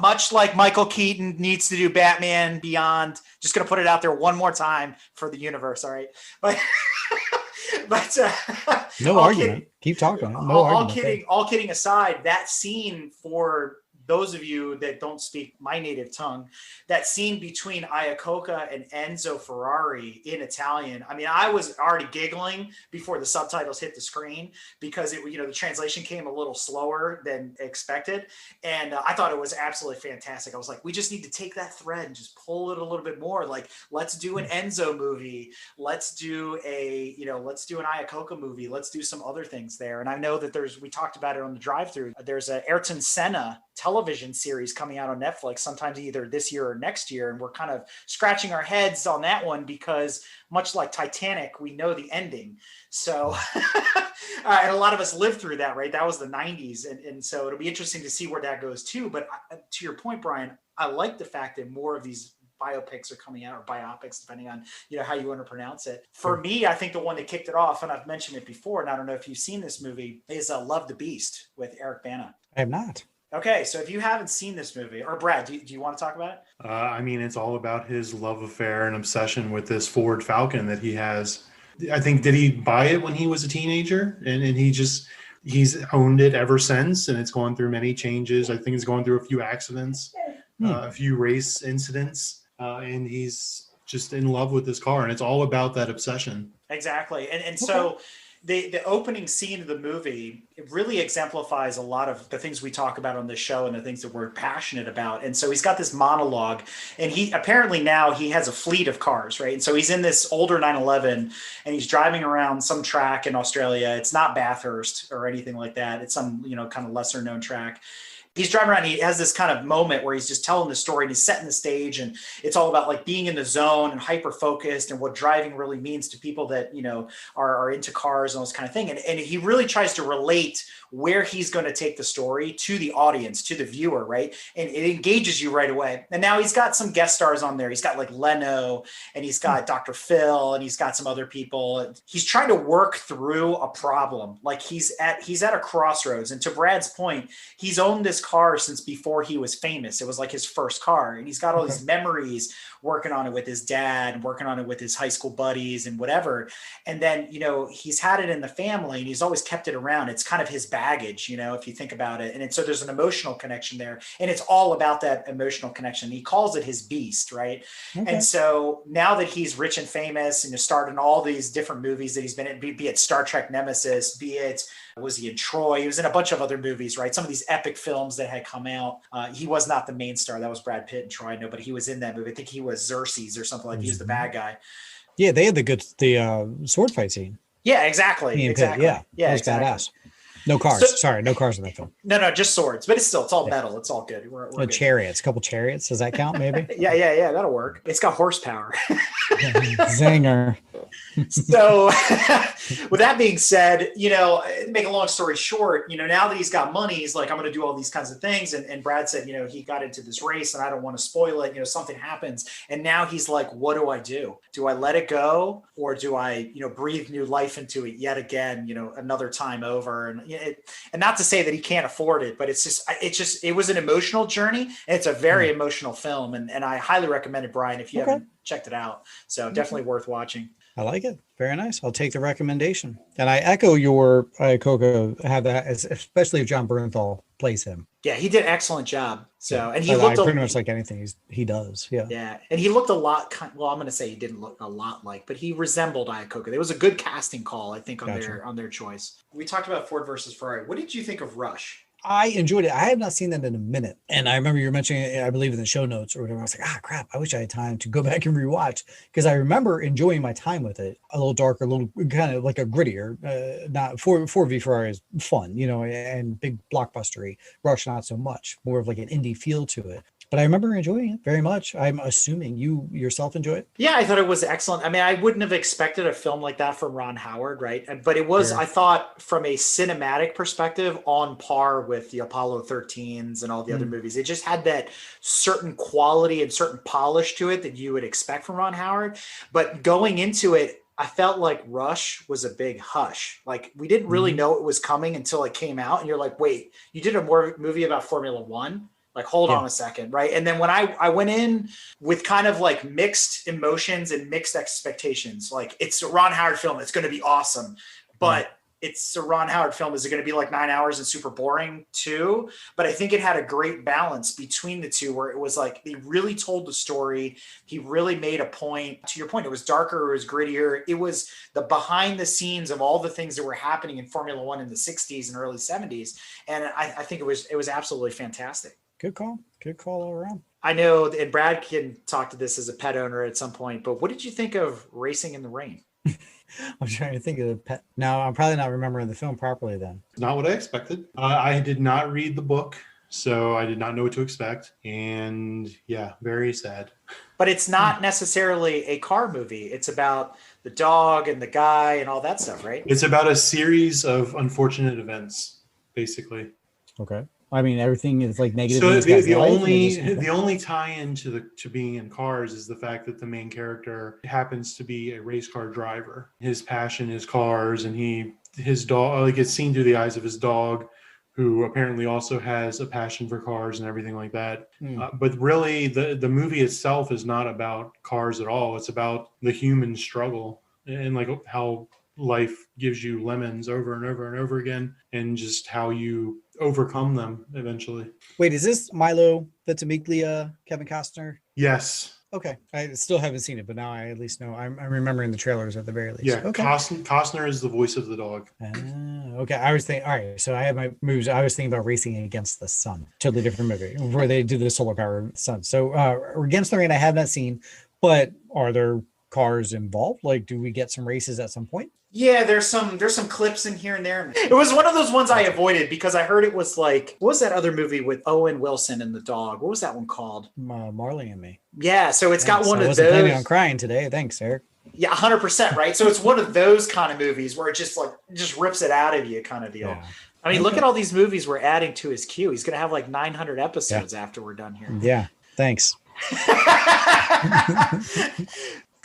Speaker 3: Much like Michael Keaton needs to do Batman Beyond. Just going to put it out there one more time for the universe. All right. But
Speaker 2: no argument. Keep talking. No argument.
Speaker 3: All kidding aside, that scene, for those of you that don't speak my native tongue, that scene between Iacocca and Enzo Ferrari in Italian. I mean, I was already giggling before the subtitles hit the screen because the translation came a little slower than expected. And I thought it was absolutely fantastic. I was like, we just need to take that thread and just pull it a little bit more. Like, let's do an Enzo movie. Let's do an Iacocca movie. Let's do some other things there. And I know that we talked about it on the drive-through. There's a Ayrton Senna television series coming out on Netflix sometimes either this year or next year. And we're kind of scratching our heads on that one because much like Titanic, we know the ending. So, and a lot of us lived through that, right? That was the 90s. And so it'll be interesting to see where that goes too. But to your point, Brian, I like the fact that more of these biopics are coming out, or biopics, depending on, how you want to pronounce it. For me, I think the one that kicked it off, and I've mentioned it before, and I don't know if you've seen this movie, is Love the Beast with Eric Bana.
Speaker 2: I have not.
Speaker 3: Okay, so if you haven't seen this movie, or Brad, do you want to talk about it?
Speaker 1: I mean, it's all about his love affair and obsession with this Ford Falcon that he has. I think, did he buy it when he was a teenager? And he's owned it ever since, and it's gone through many changes. I think it's gone through a few accidents, a few race incidents, and he's just in love with this car, and it's all about that obsession.
Speaker 3: Exactly. And so the opening scene of the movie, it really exemplifies a lot of the things we talk about on this show and the things that we're passionate about. And so he's got this monologue, and he apparently now he has a fleet of cars, right? And so he's in this older 911 and he's driving around some track in Australia. It's not Bathurst or anything like that. It's some, kind of lesser known track. He's driving around. He has this kind of moment where he's just telling the story and he's setting the stage, and it's all about like being in the zone and hyper focused and what driving really means to people that, are into cars and all this kind of thing. And he really tries to relate where he's going to take the story to the audience, to the viewer, right? And it engages you right away. And now he's got some guest stars on there. He's got like Leno, and he's got Dr. Phil, and he's got some other people. He's trying to work through a problem. Like he's at a crossroads. And to Brad's point, he's owned this car since before he was famous. It was like his first car, and he's got all these memories working on it with his dad, working on it with his high school buddies and whatever. And then, he's had it in the family and he's always kept it around. It's kind of his baggage, if you think about it. And so there's an emotional connection there, and it's all about that emotional connection. He calls it his beast, right? Okay. And so now that he's rich and famous and has starred in all these different movies that he's been in, be it Star Trek Nemesis, be it, was he in Troy? He was in a bunch of other movies, right? Some of these epic films that had come out. He was not the main star. That was Brad Pitt in Troy, I know, but he was in that movie. I think he was Xerxes or something like that. He was the bad guy.
Speaker 2: Yeah, they had the sword fight scene.
Speaker 3: Yeah, exactly. Exactly.
Speaker 2: Yeah, that was badass. No cars. Sorry, no cars in that film.
Speaker 3: No, just swords. But it's all metal. It's all good. We're good.
Speaker 2: Chariots, a couple chariots. Does that count? Maybe.
Speaker 3: Yeah. That'll work. It's got horsepower.
Speaker 2: Zinger.
Speaker 3: So, with that being said, make a long story short, now that he's got money, he's like, I'm going to do all these kinds of things. And Brad said, he got into this race, and I don't want to spoil it. Something happens, and now he's like, what do I do? Do I let it go, or do I, breathe new life into it yet again? Another time over, and not to say that he can't afford it, but it was an emotional journey, and it's a very emotional film, and I highly recommend it, Brian, if you haven't checked it out. So definitely worth watching.
Speaker 2: I like it. Very nice. I'll take the recommendation. And I echo Coco have that, especially if John Bernthal plays him.
Speaker 3: Yeah, he did an excellent job. So, and he
Speaker 2: looked pretty much like anything he does. Yeah.
Speaker 3: Yeah. And he looked a lot, I'm going to say he didn't look a lot like, but he resembled Iacocca. There was a good casting call, I think, on their choice. We talked about Ford versus Ferrari. What did you think of Rush?
Speaker 2: I enjoyed it. I have not seen that in a minute. And I remember you were mentioning it, I believe, in the show notes or whatever. I was like, crap, I wish I had time to go back and rewatch, because I remember enjoying my time with it. A little darker, a little kind of like a grittier, not Ford v Ferrari is fun, and big blockbustery. Rush, not so much, more of like an indie feel to it. But I remember enjoying it very much. I'm assuming you yourself enjoy it.
Speaker 3: Yeah, I thought it was excellent. I mean, I wouldn't have expected a film like that from Ron Howard, right? But it was, I thought, from a cinematic perspective, on par with the Apollo 13s and all the other movies. It just had that certain quality and certain polish to it that you would expect from Ron Howard. But going into it, I felt like Rush was a big hush. Like, we didn't really know it was coming until it came out. And you're like, wait, you did a movie about Formula One? Like, hold on a second, right? And then when I went in with kind of like mixed emotions and mixed expectations, like, it's a Ron Howard film, it's going to be awesome, but it's a Ron Howard film. Is it going to be like 9 hours and super boring too? But I think it had a great balance between the two, where it was like, he really told the story. He really made a point. To your point, it was darker, it was grittier. It was the behind the scenes of all the things that were happening in Formula One in the 60s and early 70s. And I think it was absolutely fantastic.
Speaker 2: Good call. Good call all around.
Speaker 3: I know, and Brad can talk to this as a pet owner at some point, but what did you think of Racing in the Rain?
Speaker 2: I'm trying to think of the pet. Now, I'm probably not remembering the film properly then.
Speaker 1: Not what I expected. I did not read the book, so I did not know what to expect. And yeah, very sad.
Speaker 3: But it's not necessarily a car movie. It's about the dog and the guy and all that stuff, right?
Speaker 1: It's about a series of unfortunate events, basically.
Speaker 2: Okay. I mean, everything is like negative.
Speaker 1: So the only tie-in to being in cars is the fact that the main character happens to be a race car driver. His passion is cars, and his dog, like, it's seen through the eyes of his dog, who apparently also has a passion for cars and everything like that. But really, the movie itself is not about cars at all. It's about the human struggle and like how life gives you lemons over and over and over again, and just how you overcome them eventually.
Speaker 2: Wait, is this Milo Ventimiglia, Kevin Costner?
Speaker 1: Yes.
Speaker 2: Okay. I still haven't seen it, but now I at least know. I'm remembering the trailers at the very least.
Speaker 1: Yeah,
Speaker 2: Okay.
Speaker 1: Costner is the voice of the dog.
Speaker 2: Okay. I was thinking, all right. So I had my moves. I was thinking about Racing Against the Sun. Totally different movie where they do the solar power sun. So Against the Rain, I have not seen, but are there cars involved? Like, do we get some races at some point?
Speaker 3: Yeah, there's some clips in here and there. It was one of those ones I avoided because I heard it was like, what was that other movie with Owen Wilson and the dog? What was that one called?
Speaker 2: Marley and Me.
Speaker 3: Yeah, so it's got one
Speaker 2: I
Speaker 3: of
Speaker 2: wasn't
Speaker 3: those.
Speaker 2: planning on crying today. Thanks, Eric.
Speaker 3: Yeah, 100%, right? So it's one of those kind of movies where it just rips it out of you kind of deal. Yeah. I mean, look at all these movies we're adding to his queue. He's going to have like 900 episodes after we're done here.
Speaker 2: Yeah, thanks.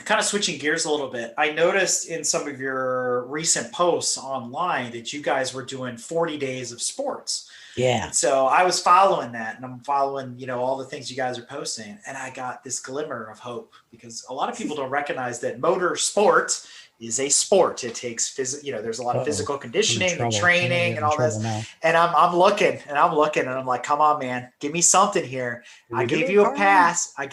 Speaker 3: Kind of switching gears a little bit. I noticed in some of your recent posts online that you guys were doing 40 days of sports.
Speaker 2: Yeah.
Speaker 3: And so I was following that, and I'm following, all the things you guys are posting, and I got this glimmer of hope because a lot of people don't recognize that motorsport is a sport. It takes there's a lot of physical conditioning and training and all this. Now. And I'm looking and I'm like, come on, man, give me something here. I gave you a pass. You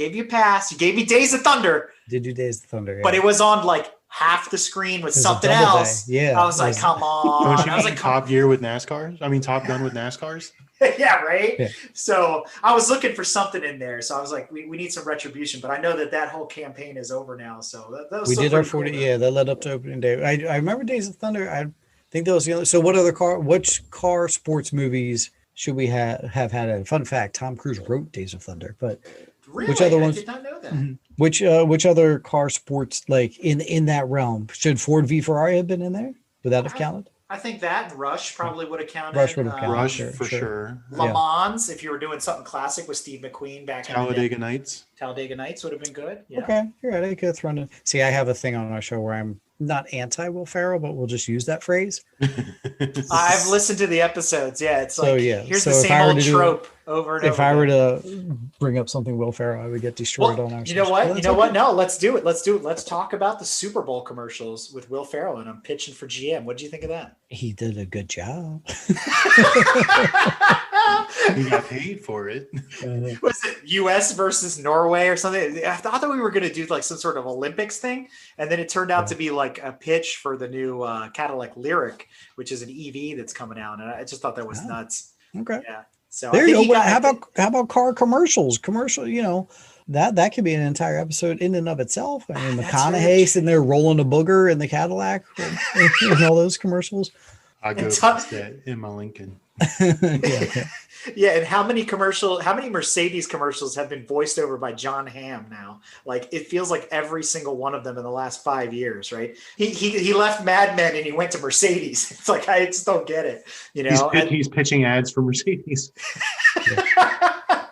Speaker 3: gave me Days of Thunder.
Speaker 2: Did you Days of Thunder? Yeah.
Speaker 3: But it was on like half the screen with something else.
Speaker 2: Day. Yeah.
Speaker 3: I was like, come on.
Speaker 1: Don't you mean Top Gear with NASCARs? I mean, Top Gun with NASCARs?
Speaker 3: Yeah, right?
Speaker 2: Yeah.
Speaker 3: So I was looking for something in there. So I was like, we need some retribution. But I know that whole campaign is over now. So that was
Speaker 2: we did our 40. Cool, that led up to opening day. I remember Days of Thunder. I think that was the other. So which car sports movies should we have had? A fun fact, Tom Cruise wrote Days of Thunder. But
Speaker 3: really?
Speaker 2: Which other ones?
Speaker 3: I did not know that.
Speaker 2: Mm-hmm. Which other car sports, like in that realm, should Ford v Ferrari have been in there? Would that have counted?
Speaker 3: I think that and Rush probably would have counted.
Speaker 2: Rush would have counted.
Speaker 1: Rush for sure.
Speaker 3: Le Mans, if you were doing something classic with Steve McQueen back in the day.
Speaker 1: Talladega Nights.
Speaker 3: Talladega Nights would have been good. Yeah.
Speaker 2: Okay, you're right. I could have thrown it. See, I have a thing on our show where I'm not anti Will Ferrell, but we'll just use that phrase.
Speaker 3: I've listened to the episodes. Yeah, it's like here's the same old trope over and over.
Speaker 2: If I were to bring up something Will Ferrell, I would get destroyed on our show.
Speaker 3: You know what? No, let's do it. Let's talk about the Super Bowl commercials with Will Ferrell, and I'm pitching for GM. What do you think of that?
Speaker 2: He did a good job.
Speaker 1: He got paid for it.
Speaker 3: Was it U.S. versus Norway or something? I thought that we were going to do like some sort of Olympics thing, and then it turned out to be like a pitch for the new Cadillac Lyric, which is an EV that's coming out, and I just thought that was nuts.
Speaker 2: Okay.
Speaker 3: Yeah. So
Speaker 2: there you go. How about car commercials? That could be an entire episode in and of itself. I mean, McConaughey sitting there rolling a booger in the Cadillac and all those commercials.
Speaker 1: I go past that in my Lincoln.
Speaker 3: Yeah, and how many Mercedes commercials have been voiced over by John Hamm now? Like it feels like every single one of them in the last 5 years, right? He left Mad Men and he went to Mercedes. It's like I just don't get it,
Speaker 1: He's pitching ads for Mercedes.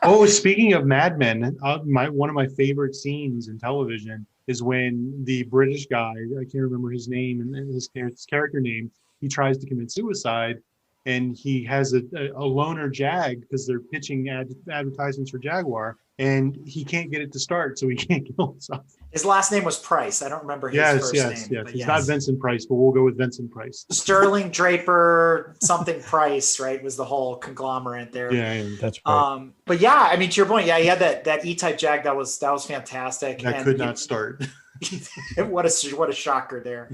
Speaker 1: Oh, speaking of Mad Men, one of my favorite scenes in television is when the British guy, I can't remember his name and his character name, he tries to commit suicide. And he has a loaner Jag because they're pitching advertisements for Jaguar, and he can't get it to start, so he can't kill himself.
Speaker 3: His last name was Price. I don't remember his first name.
Speaker 1: Yes. It's not Vincent Price, but we'll go with Vincent Price.
Speaker 3: Sterling Draper, something Price, right, was the whole conglomerate there.
Speaker 1: Yeah, that's right.
Speaker 3: But yeah, I mean, to your point, yeah, he had that E-Type Jag that was fantastic.
Speaker 1: That could not start.
Speaker 3: What a shocker there.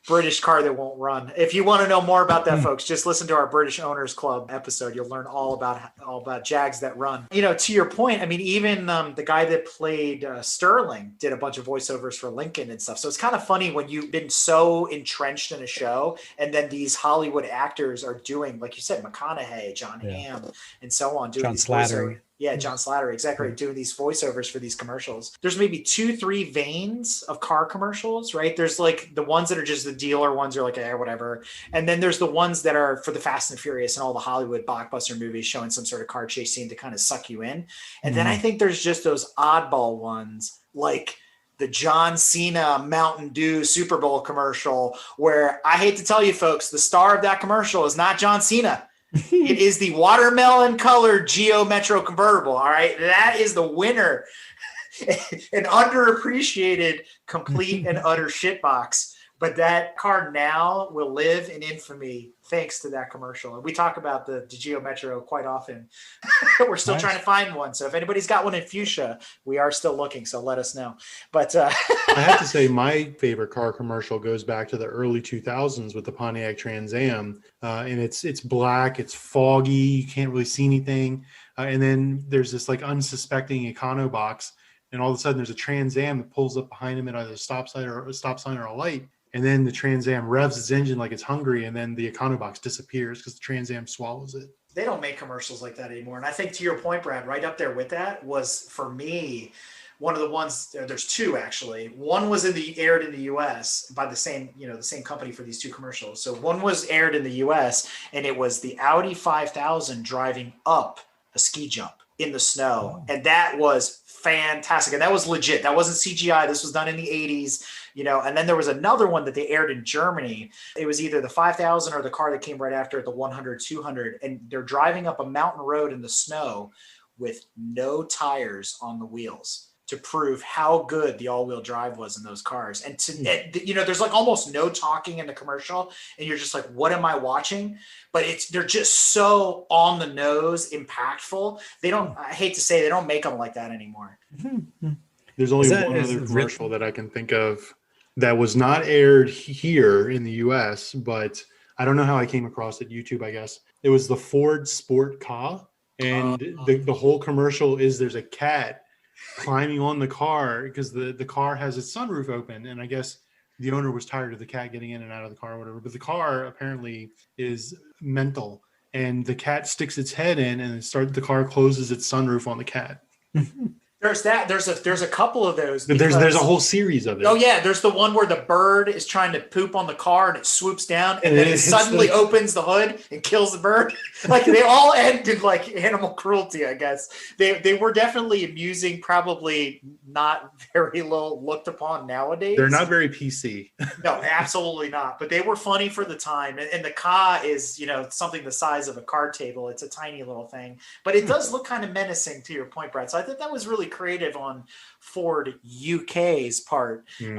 Speaker 3: British car that won't run. If you want to know more about that, folks, just listen to our British Owners Club episode. You'll learn all about Jags that run. To your point, I mean, even the guy that played Sterling did a bunch of voiceovers for Lincoln and stuff. So it's kind of funny when you've been so entrenched in a show and then these Hollywood actors are doing, like you said, McConaughey, John Hamm, and so on, doing these voiceovers. Yeah, John Slattery, exactly, doing these voiceovers for these commercials. There's maybe 2-3 veins of car commercials, right? There's like the ones that are just the dealer ones are like, whatever. And then there's the ones that are for the Fast and Furious and all the Hollywood blockbuster movies showing some sort of car chase scene to kind of suck you in. And then I think there's just those oddball ones like the John Cena Mountain Dew Super Bowl commercial where I hate to tell you folks, the star of that commercial is not John Cena. It is the watermelon colored Geo Metro convertible. All right. That is the winner. An underappreciated, complete and utter shitbox But that car now will live in infamy thanks to that commercial. And we talk about the Geo Metro quite often. We're still
Speaker 2: Nice.
Speaker 3: trying to find one. So if anybody's got one in fuchsia, we are still looking. So let us know. But
Speaker 1: I have to say my favorite car commercial goes back to the early 2000s with the Pontiac Trans Am. And it's black, it's foggy, you can't really see anything. And then there's this like unsuspecting econo box. And all of a sudden there's a Trans Am that pulls up behind him at either a stop sign or a light. And then the Trans Am revs its engine like it's hungry, and then the Econobox disappears because the Trans Am swallows it.
Speaker 3: They don't make commercials like that anymore. And I think to your point, Brad, right up there with that was, for me, one of the ones, there's two actually. One was aired in the US by the same company for these two commercials. So one was aired in the US, and it was the Audi 5000 driving up a ski jump in the snow. And that was fantastic. And that was legit. That wasn't CGI. This was done in the 80s, and then there was another one that they aired in Germany. It was either the 5000 or the car that came right after it, the 100, 200. And they're driving up a mountain road in the snow with no tires on the wheels to prove how good the all-wheel drive was in those cars. And there's like almost no talking in the commercial, and you're just like, what am I watching? But they're just so on the nose, impactful. I hate to say, they don't make them like that anymore.
Speaker 1: There's only one other commercial that I can think of that was not aired here in the US, but I don't know how I came across it. YouTube, I guess. It was the Ford Sport Ka, and the whole commercial is there's a cat climbing on the car because the car has its sunroof open, and I guess the owner was tired of the cat getting in and out of the car or whatever, but the car apparently is mental, and the cat sticks its head in, and the car closes its sunroof on the cat.
Speaker 3: There's that. There's a couple of those.
Speaker 1: There's a whole series of it.
Speaker 3: Oh yeah, there's the one where the bird is trying to poop on the car and it swoops down and then it suddenly opens the hood and kills the bird. Like they all ended like animal cruelty, I guess. They were definitely amusing, probably not very low looked upon nowadays.
Speaker 1: They're not very PC.
Speaker 3: No, absolutely not. But they were funny for the time. And the Ka is, something the size of a card table. It's a tiny little thing, but it does look kind of menacing, to your point, Brad. So I think that was really creative on Ford UK's part to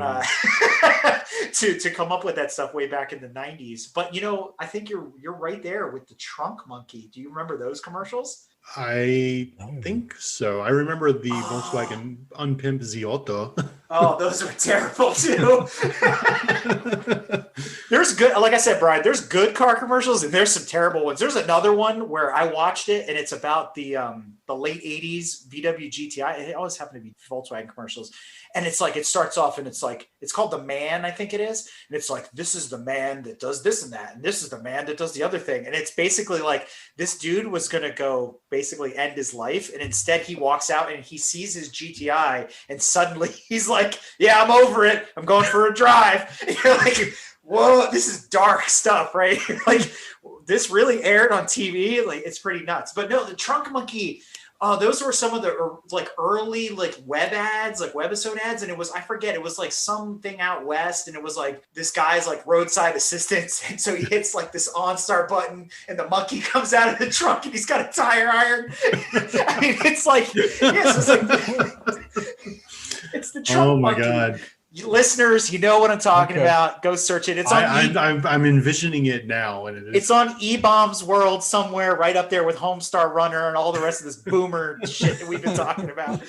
Speaker 3: come up with that stuff way back in the 90s. But I think you're right there with the Trunk Monkey. Do you remember those commercials?
Speaker 1: I think so. I remember the Volkswagen Unpimped Ziotto.
Speaker 3: Oh, those were terrible too. There's good, like I said, Brian, there's good car commercials and there's some terrible ones. There's another one where I watched it and it's about the late 80s VW GTI. It always happened to be Volkswagen commercials. And it's like, it starts off and it's like, it's called The Man, I think it is. And it's like, this is the man that does this and that. And this is the man that does the other thing. And it's basically like this dude was going to go basically end his life. And instead he walks out and he sees his GTI and suddenly he's like, yeah, I'm over it. I'm going for a drive. And you're like, whoa, this is dark stuff, right? Like this really aired on TV. Like it's pretty nuts. But no, the Trunk Monkey, those were some of the like early like web ads, like webisode ads. And it was, I forget, it was like something out west. And it was like this guy's like roadside assistance. And so he hits like this OnStar button and the monkey comes out of the trunk and he's got a tire iron. I mean, it's like, it's the Trunk
Speaker 1: Oh my
Speaker 3: Monkey.
Speaker 1: God.
Speaker 3: Listeners, you know what I'm talking about. Go search it. It's on.
Speaker 1: I'm envisioning it now, and
Speaker 3: it's on E-Bombs World somewhere, right up there with Homestar Runner and all the rest of this boomer shit that we've been talking about.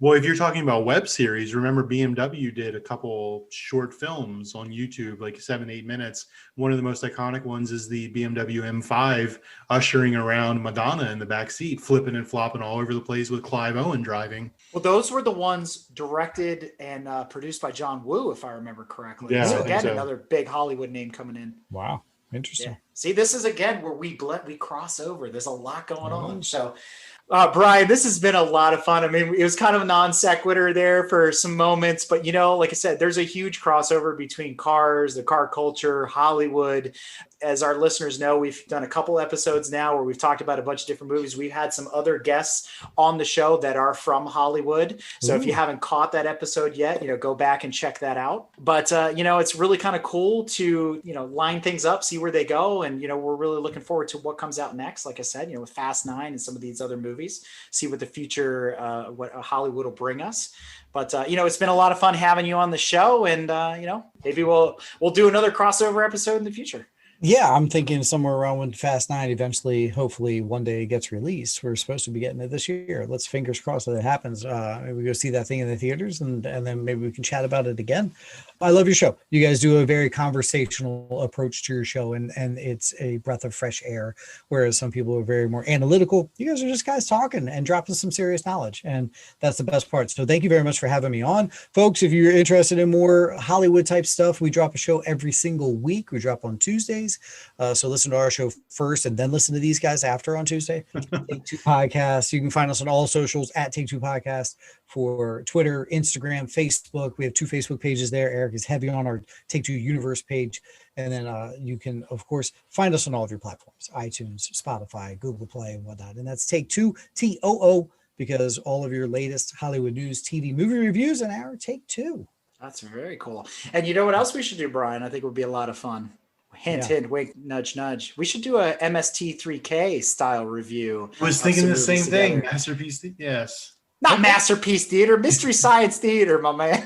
Speaker 1: Well, if you're talking about web series, remember BMW did a couple short films on YouTube, like 7-8 minutes. One of the most iconic ones is the BMW M5 ushering around Madonna in the back seat, flipping and flopping all over the place with Clive Owen driving.
Speaker 3: Well, those were the ones directed and produced by John Woo, if I remember correctly.
Speaker 1: Yeah,
Speaker 3: So again, another big Hollywood name coming in.
Speaker 2: Wow. Interesting.
Speaker 3: Yeah. See, this is again where we cross over. There's a lot going on. So, Brian, this has been a lot of fun. I mean, it was kind of a non sequitur there for some moments, but like I said, there's a huge crossover between cars, the car culture, Hollywood. as our listeners know, we've done a couple episodes now where we've talked about a bunch of different movies. We've had some other guests on the show that are from Hollywood. So if you haven't caught that episode yet, go back and check that out. But, it's really kind of cool to, line things up, see where they go. And, we're really looking forward to what comes out next. Like I said, with Fast 9 and some of these other movies, see what the future, what Hollywood will bring us. But, it's been a lot of fun having you on the show, and, maybe we'll do another crossover episode in the future.
Speaker 2: Yeah, I'm thinking somewhere around when Fast 9 eventually, hopefully one day gets released. We're supposed to be getting it this year. Let's fingers crossed that it happens. Maybe we go see that thing in the theaters, and then maybe we can chat about it again. I love your show. You guys do a very conversational approach to your show, and it's a breath of fresh air, whereas some people are very more analytical. You guys are just guys talking and dropping some serious knowledge, and that's the best part. So thank you very much for having me on. Folks, if you're interested in more Hollywood type stuff, we drop a show every single week. We drop on Tuesdays. So listen to our show first and then listen to these guys after on Tuesday. Take Two Podcast. You can find us on all socials at Take Two Podcast for Twitter, Instagram, Facebook. We have 2 Facebook pages there. Eric is heavy on our Take Two Universe page. And then you can, of course, find us on all of your platforms, iTunes, Spotify, Google Play, and whatnot. And that's Take Two, TOO, because all of your latest Hollywood news, TV, movie reviews and our Take Two.
Speaker 3: That's very cool. And you know what else we should do, Brian? I think would be a lot of fun. Hint, hint, wink, nudge, nudge. We should do a MST3K style review.
Speaker 1: I was thinking the same thing. Masterpiece, yes.
Speaker 3: Not Masterpiece Theater, Mystery Science Theater, my man.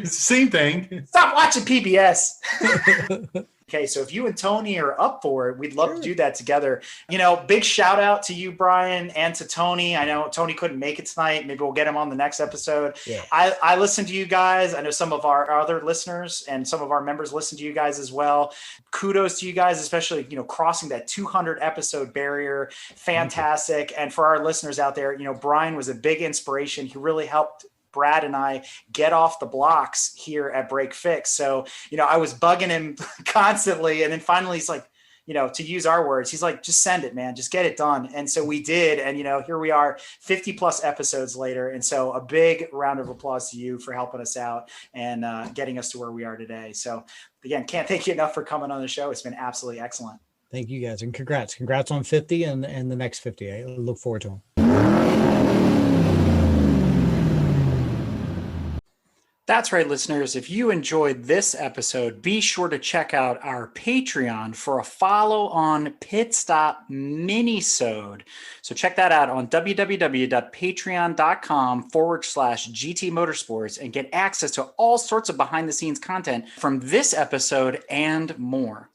Speaker 1: Same thing.
Speaker 3: Stop watching PBS. Okay, so if you and Tony are up for it, we'd love to do that together. Big shout out to you, Brian, and to Tony. I know Tony couldn't make it tonight. Maybe we'll get him on the next episode. Yeah. I listen to you guys. I know some of our other listeners and some of our members listen to you guys as well. Kudos to you guys, especially, crossing that 200 episode barrier. Fantastic. And for our listeners out there, Brian was a big inspiration. He really helped Brad and I get off the blocks here at Break Fix. So, I was bugging him constantly. And then finally he's like, to use our words, he's like, just send it, man, just get it done. And so we did. And, here we are 50 plus episodes later. And so a big round of applause to you for helping us out and getting us to where we are today. So again, can't thank you enough for coming on the show. It's been absolutely excellent.
Speaker 2: Thank you guys. And congrats on 50 and the next 50. I look forward to them.
Speaker 3: That's right, listeners. If you enjoyed this episode, be sure to check out our Patreon for a follow-on Pit Stop Minisode. So check that out on www.patreon.com/GT Motorsports and get access to all sorts of behind-the-scenes content from this episode and more.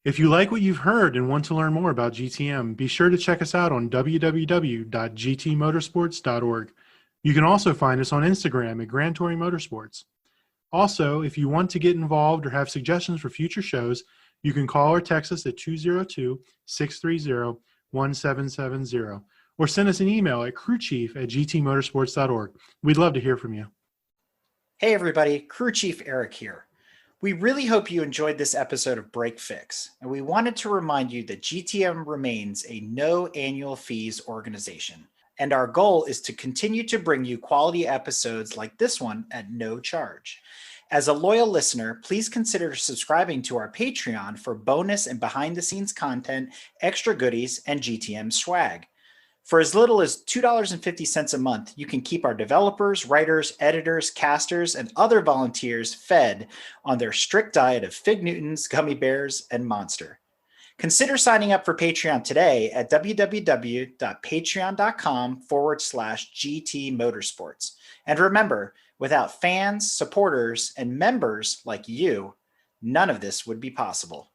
Speaker 1: If you like what you've heard and want to learn more about GTM, be sure to check us out on www.gtmotorsports.org. You can also find us on Instagram at Grand Touring Motorsports. Also, if you want to get involved or have suggestions for future shows, you can call or text us at 202-630-1770 or send us an email at crewchief@gtmotorsports.org. We'd love to hear from you.
Speaker 3: Hey everybody, Crew Chief Eric here. We really hope you enjoyed this episode of Break Fix, and we wanted to remind you that GTM remains a no annual fees organization. And our goal is to continue to bring you quality episodes like this one at no charge. As a loyal listener, please consider subscribing to our Patreon for bonus and behind-the-scenes content, extra goodies, and GTM swag. For as little as $2.50 a month, you can keep our developers, writers, editors, casters, and other volunteers fed on their strict diet of Fig Newtons, gummy bears, and Monster. Consider signing up for Patreon today at www.patreon.com/GT Motorsports. And remember, without fans, supporters, and members like you, none of this would be possible.